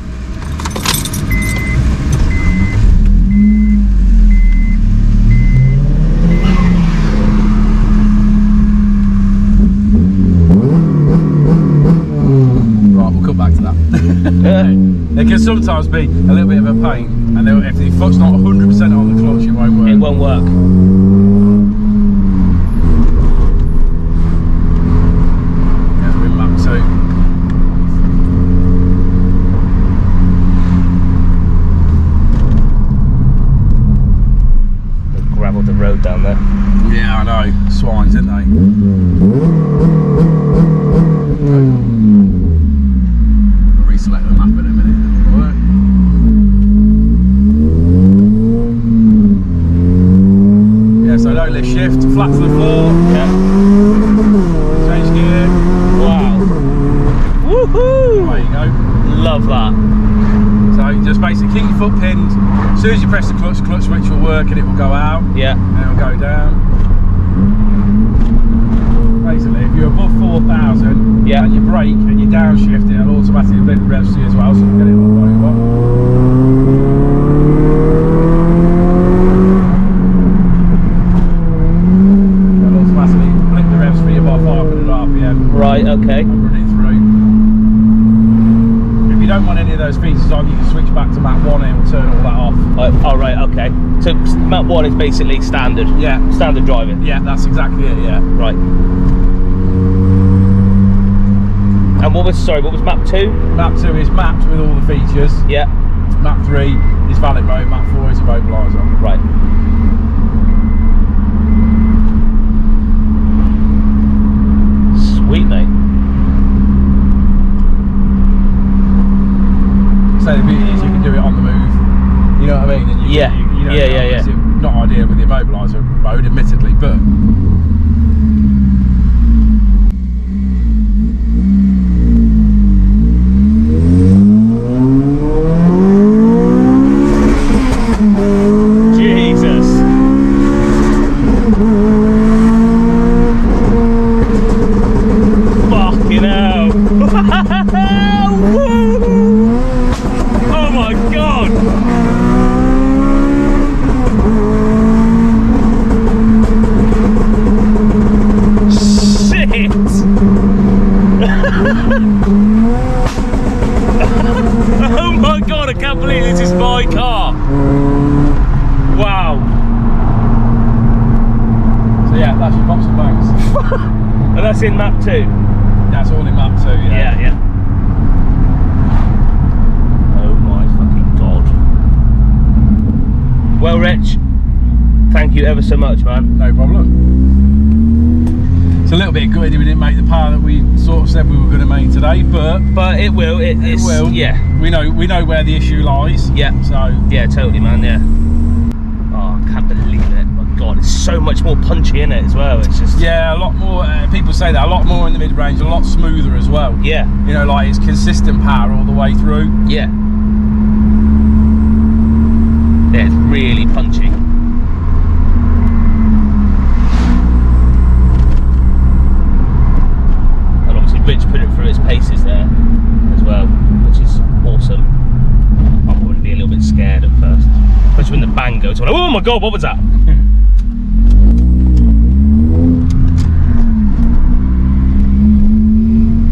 [SPEAKER 4] Right, we'll come back to that. It can sometimes be a little bit of a pain, and if the foot's not 100% on the clutch, it won't work.
[SPEAKER 1] It won't work.
[SPEAKER 4] Yeah, we're in map 2.
[SPEAKER 1] Gravel the road down there.
[SPEAKER 4] Yeah, I know. Swines, aren't they? We'll reselect the map in a minute. lift shift, flat to the floor.
[SPEAKER 1] Yeah.
[SPEAKER 4] Change gear.
[SPEAKER 1] Wow. Woohoo!
[SPEAKER 4] There you go.
[SPEAKER 1] Love that.
[SPEAKER 4] So you just basically keep your foot pinned. As soon as you press the clutch switch will work and it will go out.
[SPEAKER 1] Yeah.
[SPEAKER 4] And it will go down. Basically, if you're above 4,000
[SPEAKER 1] Yeah.
[SPEAKER 4] and you brake and you downshift, it'll automatically blend the revs to you as well, so you can get it all over. It'll automatically blend the revs for you by 500 RPM.
[SPEAKER 1] Right, okay.
[SPEAKER 4] And run it through. If you don't want any of those features on, you can switch back to map 1 and it will turn all that off.
[SPEAKER 1] Oh, right, okay. So map 1 is basically standard.
[SPEAKER 4] Yeah.
[SPEAKER 1] Standard driving.
[SPEAKER 4] Yeah, that's exactly it, yeah.
[SPEAKER 1] Right. And what was map 2?
[SPEAKER 4] Map 2 is mapped with all the features.
[SPEAKER 1] Yeah.
[SPEAKER 4] Map 3 is valid mode, map 4 is immobiliser.
[SPEAKER 1] Right. Sweet, mate.
[SPEAKER 4] So the beauty is you can do it on the move. You know what I mean? And
[SPEAKER 1] Yeah. Yeah.
[SPEAKER 4] It's not ideal with the immobiliser mode, admittedly, but
[SPEAKER 1] Jesus. Fucking hell. Woo! Oh my god. Shit. Oh my god, I can't believe this is my car. Wow.
[SPEAKER 4] so yeah, that's your box and bangs.
[SPEAKER 1] And that's in map 2.
[SPEAKER 4] That's all in map 2, yeah.
[SPEAKER 1] Yeah. Oh my fucking god. Well, Rich, thank you ever so much, man.
[SPEAKER 4] No problem. It's a little bit gutted we didn't make the power that we sort of said we were going to make today, but
[SPEAKER 1] But it will. It
[SPEAKER 4] will.
[SPEAKER 1] Yeah.
[SPEAKER 4] We know where the issue lies.
[SPEAKER 1] Yeah.
[SPEAKER 4] So
[SPEAKER 1] Yeah, totally, man. Yeah. Oh, I can't believe it. My god, it's so much more punchy in it as well. It's just.
[SPEAKER 4] yeah, a lot more. People say that a lot more in the mid range, a lot smoother as well.
[SPEAKER 1] Yeah.
[SPEAKER 4] You know, like it's consistent power all the way through.
[SPEAKER 1] Yeah. Yeah, it's really punchy. And obviously Rich put it through its paces there as well, which is awesome. I'll probably be a little bit scared at first. Especially when the bang goes on. Oh my god, what was that?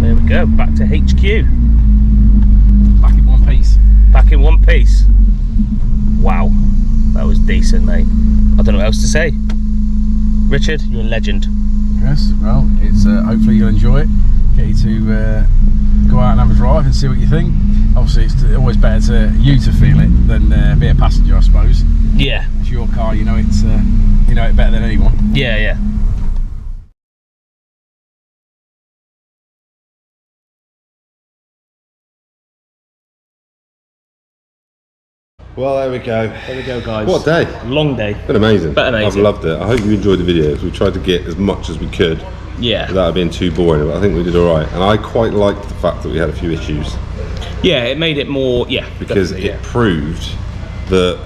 [SPEAKER 1] There we go, back to HQ.
[SPEAKER 4] Back in one piece.
[SPEAKER 1] Back in one piece. Wow, that was decent, mate. I don't know what else to say. Richard, you're a legend.
[SPEAKER 4] Yes. Well, it's hopefully you'll enjoy it. Get you to go out and have a drive and see what you think. Obviously, it's always better to you to feel it than be a passenger, I suppose.
[SPEAKER 1] Yeah,
[SPEAKER 4] It's your car, you know it better than anyone.
[SPEAKER 1] yeah.
[SPEAKER 2] Well, there we go.
[SPEAKER 1] There we go, guys.
[SPEAKER 2] What a day.
[SPEAKER 1] Long day.
[SPEAKER 2] Been amazing.
[SPEAKER 1] But amazing.
[SPEAKER 2] I've loved it. I hope you enjoyed the videos. We tried to get as much as we could
[SPEAKER 1] Yeah.
[SPEAKER 2] without it being too boring, but I think we did all right. And I quite liked the fact that we had a few issues
[SPEAKER 1] Yeah, it made it more,
[SPEAKER 2] because
[SPEAKER 1] definitely,
[SPEAKER 2] it proved that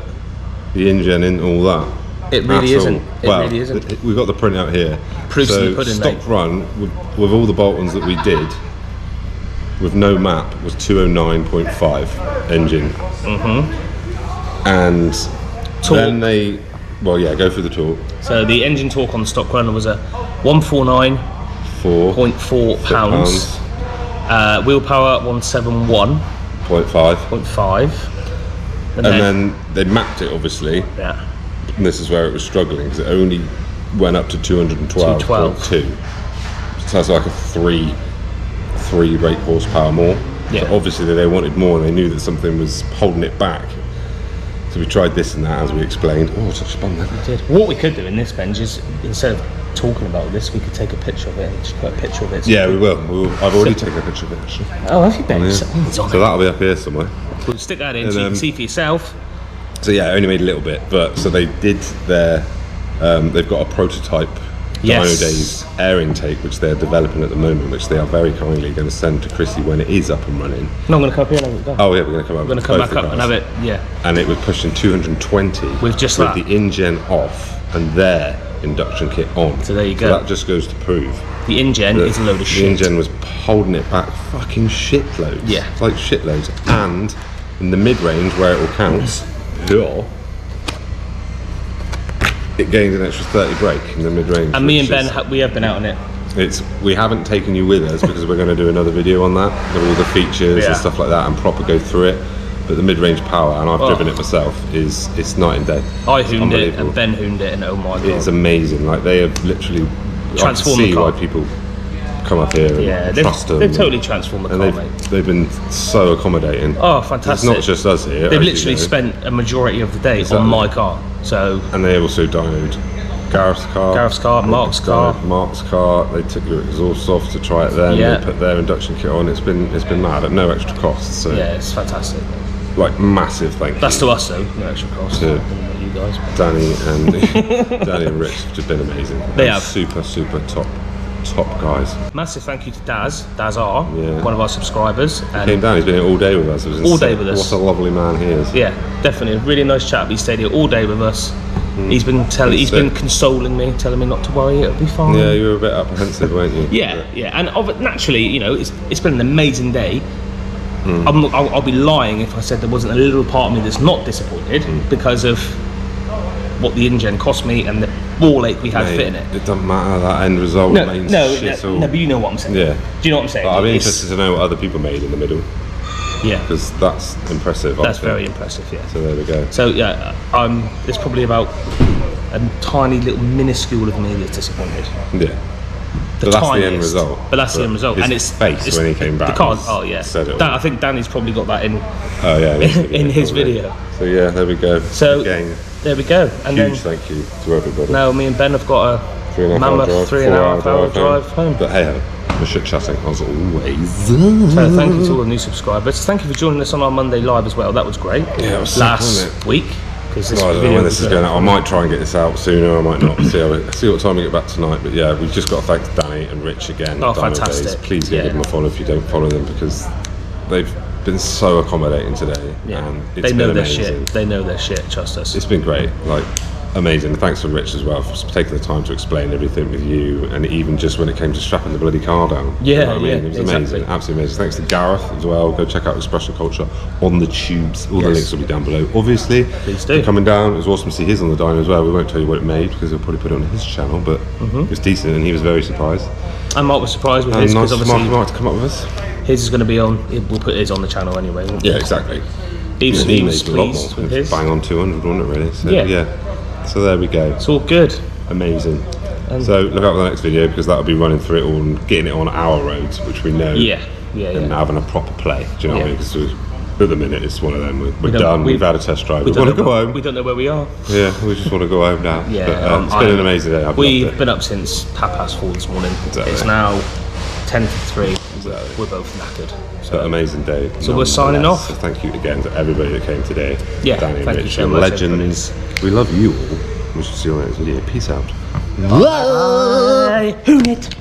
[SPEAKER 2] the engine and all that.
[SPEAKER 1] It really
[SPEAKER 2] at all-
[SPEAKER 1] isn't. It
[SPEAKER 2] well,
[SPEAKER 1] really isn't.
[SPEAKER 2] We've got the printout here.
[SPEAKER 1] Proof's in
[SPEAKER 2] So
[SPEAKER 1] the pudding,
[SPEAKER 2] stock
[SPEAKER 1] mate.
[SPEAKER 2] run with all the bolt-ons that we did with no map was 209.5 engine. And then they, well, yeah, go through the talk.
[SPEAKER 1] So the engine torque on the stock run was a 149.4 pounds. Wheel power 171.5.
[SPEAKER 2] 0.5. And then they mapped it, obviously,
[SPEAKER 1] yeah,
[SPEAKER 2] and this is where it was struggling because it only went up to 212.2. So that's like a three brake horsepower more.
[SPEAKER 1] Yeah.
[SPEAKER 2] So obviously they wanted more and they knew that something was holding it back. So we tried this and that as we explained. Oh, such fun that.
[SPEAKER 1] What we could do in this bench is, instead of talking about this, we could take a picture of it and just put a picture of it.
[SPEAKER 2] Yeah, we will. I've already taken a picture of it actually.
[SPEAKER 1] Oh, have you, Ben?
[SPEAKER 2] Yeah.
[SPEAKER 1] It's on
[SPEAKER 2] So
[SPEAKER 1] it.
[SPEAKER 2] that'll be up here somewhere.
[SPEAKER 1] We'll stick that in
[SPEAKER 2] And,
[SPEAKER 1] so you can see for yourself.
[SPEAKER 2] So yeah, I only made a little bit, but so they did their They've got a prototype Dynodaze air intake which they're developing at the moment, which they are very kindly going to send to Chrissy when it is up and running.
[SPEAKER 1] No, I'm going to come up here and have it done.
[SPEAKER 2] Oh yeah, we're going to come up.
[SPEAKER 1] We're going to come back up and have it, yeah.
[SPEAKER 2] And it was pushing 220
[SPEAKER 1] with just
[SPEAKER 2] with
[SPEAKER 1] that.
[SPEAKER 2] the InGen off and their induction kit on.
[SPEAKER 1] So there you go.
[SPEAKER 2] So that just goes to prove
[SPEAKER 1] the InGen is a load of shit.
[SPEAKER 2] The InGen was holding it back fucking shitloads.
[SPEAKER 1] Yeah.
[SPEAKER 2] Like shitloads. And in the mid-range where it all counts, it gained an extra 30 brake in the mid-range.
[SPEAKER 1] And me and Ben, we have been out on it.
[SPEAKER 2] We haven't taken you with us because we're going to do another video on that, with all the features and stuff like that, and proper go through it. But the mid-range power, and I've driven it myself, it's night and day.
[SPEAKER 1] I hooned it, and Ben hooned it, and oh my god,
[SPEAKER 2] it's amazing. Like they have literally
[SPEAKER 1] transformed the car.
[SPEAKER 2] I can see why people come up here and trust them.
[SPEAKER 1] They've totally transformed the car, mate.
[SPEAKER 2] They've been so accommodating.
[SPEAKER 1] Oh, fantastic!
[SPEAKER 2] It's not just us here.
[SPEAKER 1] They've literally spent a majority of the day on my car. So
[SPEAKER 2] and they also dynoed Gareth's car,
[SPEAKER 1] Mark's
[SPEAKER 2] car. They took your exhaust off to try it then. They put their induction kit on. It's been mad at no extra cost. So
[SPEAKER 1] yeah, it's fantastic.
[SPEAKER 2] Like massive thank you.
[SPEAKER 1] That's to us though, no extra cost.
[SPEAKER 2] To
[SPEAKER 1] you guys.
[SPEAKER 2] Danny and Rich have just been amazing.
[SPEAKER 1] They have
[SPEAKER 2] super top guys.
[SPEAKER 1] Massive thank you to Daz R, one of our subscribers.
[SPEAKER 2] He came down. He's been here all day with us. It was
[SPEAKER 1] all day with us.
[SPEAKER 2] What a lovely man he is.
[SPEAKER 1] Yeah, definitely a really nice chap. He stayed here all day with us. He's been consoling me, telling me not to worry, it'll be fine.
[SPEAKER 2] Yeah, you were a bit apprehensive, weren't you?
[SPEAKER 1] Yeah, and naturally, you know, it's been an amazing day. I'll be lying if I said there wasn't a little part of me that's not disappointed because of what the InGen cost me and the ball ache we had fitting it.
[SPEAKER 2] It doesn't matter, that end result.
[SPEAKER 1] No, but you know what I'm saying.
[SPEAKER 2] Yeah.
[SPEAKER 1] Do you know what I'm saying?
[SPEAKER 2] But I'd be interested to know what other people made in the middle.
[SPEAKER 1] Yeah.
[SPEAKER 2] Because that's impressive.
[SPEAKER 1] That's very impressive, yeah.
[SPEAKER 2] So there we go.
[SPEAKER 1] So yeah, there's probably about a tiny little minuscule of me that's disappointed.
[SPEAKER 2] Yeah. But that's the end result.
[SPEAKER 1] But that's the end result.
[SPEAKER 2] His
[SPEAKER 1] and it's
[SPEAKER 2] face when he came back.
[SPEAKER 1] The car, oh yeah. I think Danny's probably got that in.
[SPEAKER 2] Oh yeah.
[SPEAKER 1] In his video.
[SPEAKER 2] So yeah, there we go.
[SPEAKER 1] So
[SPEAKER 2] again,
[SPEAKER 1] there we go. And
[SPEAKER 2] huge thank you to everybody.
[SPEAKER 1] Now me and Ben have got a 3.5 hour drive home.
[SPEAKER 2] But hey ho, we're shit chatting as always.
[SPEAKER 1] So thank you to all the new subscribers. Thank you for joining us on our Monday live as well. That was great.
[SPEAKER 2] Yeah, it was
[SPEAKER 1] last week. Because
[SPEAKER 2] I don't know when this is going out. I might try and get this out sooner, I might not. see what time we get back tonight. But yeah, we've just got to thank Danny and Rich again.
[SPEAKER 1] Oh, fantastic.
[SPEAKER 2] Please give them a follow if you don't follow them, because they've been so accommodating today.
[SPEAKER 1] Yeah,
[SPEAKER 2] and it's
[SPEAKER 1] they know
[SPEAKER 2] been
[SPEAKER 1] their
[SPEAKER 2] amazing.
[SPEAKER 1] shit. They know their shit, trust us.
[SPEAKER 2] It's been great. Like, amazing. Thanks for Rich as well for taking the time to explain everything with you, and even just when it came to strapping the bloody car down.
[SPEAKER 1] Yeah,
[SPEAKER 2] you know what I mean? It was
[SPEAKER 1] exactly.
[SPEAKER 2] amazing, absolutely amazing. Thanks to Gareth as well. Go check out Expression Culture on the tubes. All the links will be down below, obviously.
[SPEAKER 1] Please do.
[SPEAKER 2] Coming down, it was awesome to see his on the dyno as well. We won't tell you what it made because he'll probably put it on his channel, but it was decent and he was very surprised.
[SPEAKER 1] And Mark was surprised with his, because obviously
[SPEAKER 2] Mark to come up with us.
[SPEAKER 1] His is going to be on. We'll put his on the channel anyway.
[SPEAKER 2] Yeah, exactly.
[SPEAKER 1] He was
[SPEAKER 2] made a lot
[SPEAKER 1] pleased
[SPEAKER 2] more.
[SPEAKER 1] with his.
[SPEAKER 2] Bang on 200, wasn't it really? So,
[SPEAKER 1] yeah.
[SPEAKER 2] So there we go.
[SPEAKER 1] It's all good.
[SPEAKER 2] Amazing. So look out for the next video, because that'll be running through it all and getting it on our roads, which we know. And having a proper play. Do you know what I mean? Because at the minute it's one of them. We're done. We've had a test drive. We want to go home.
[SPEAKER 1] We don't know where we are.
[SPEAKER 2] Yeah, we just want to go home now.
[SPEAKER 1] Yeah.
[SPEAKER 2] But, it's been an amazing day.
[SPEAKER 1] We've been up since 4:30 this morning.
[SPEAKER 2] Exactly.
[SPEAKER 1] It's now 10 to 3.
[SPEAKER 2] Exactly.
[SPEAKER 1] We're both knackered.
[SPEAKER 2] So amazing day.
[SPEAKER 1] So we're signing off.
[SPEAKER 2] So thank you again to everybody that came today.
[SPEAKER 1] Yeah,
[SPEAKER 2] Danny,
[SPEAKER 1] thank
[SPEAKER 2] Rich,
[SPEAKER 1] you so much,
[SPEAKER 2] legends. We love you all. We shall see you on the next video. Peace out.
[SPEAKER 1] Bye. Hoon it.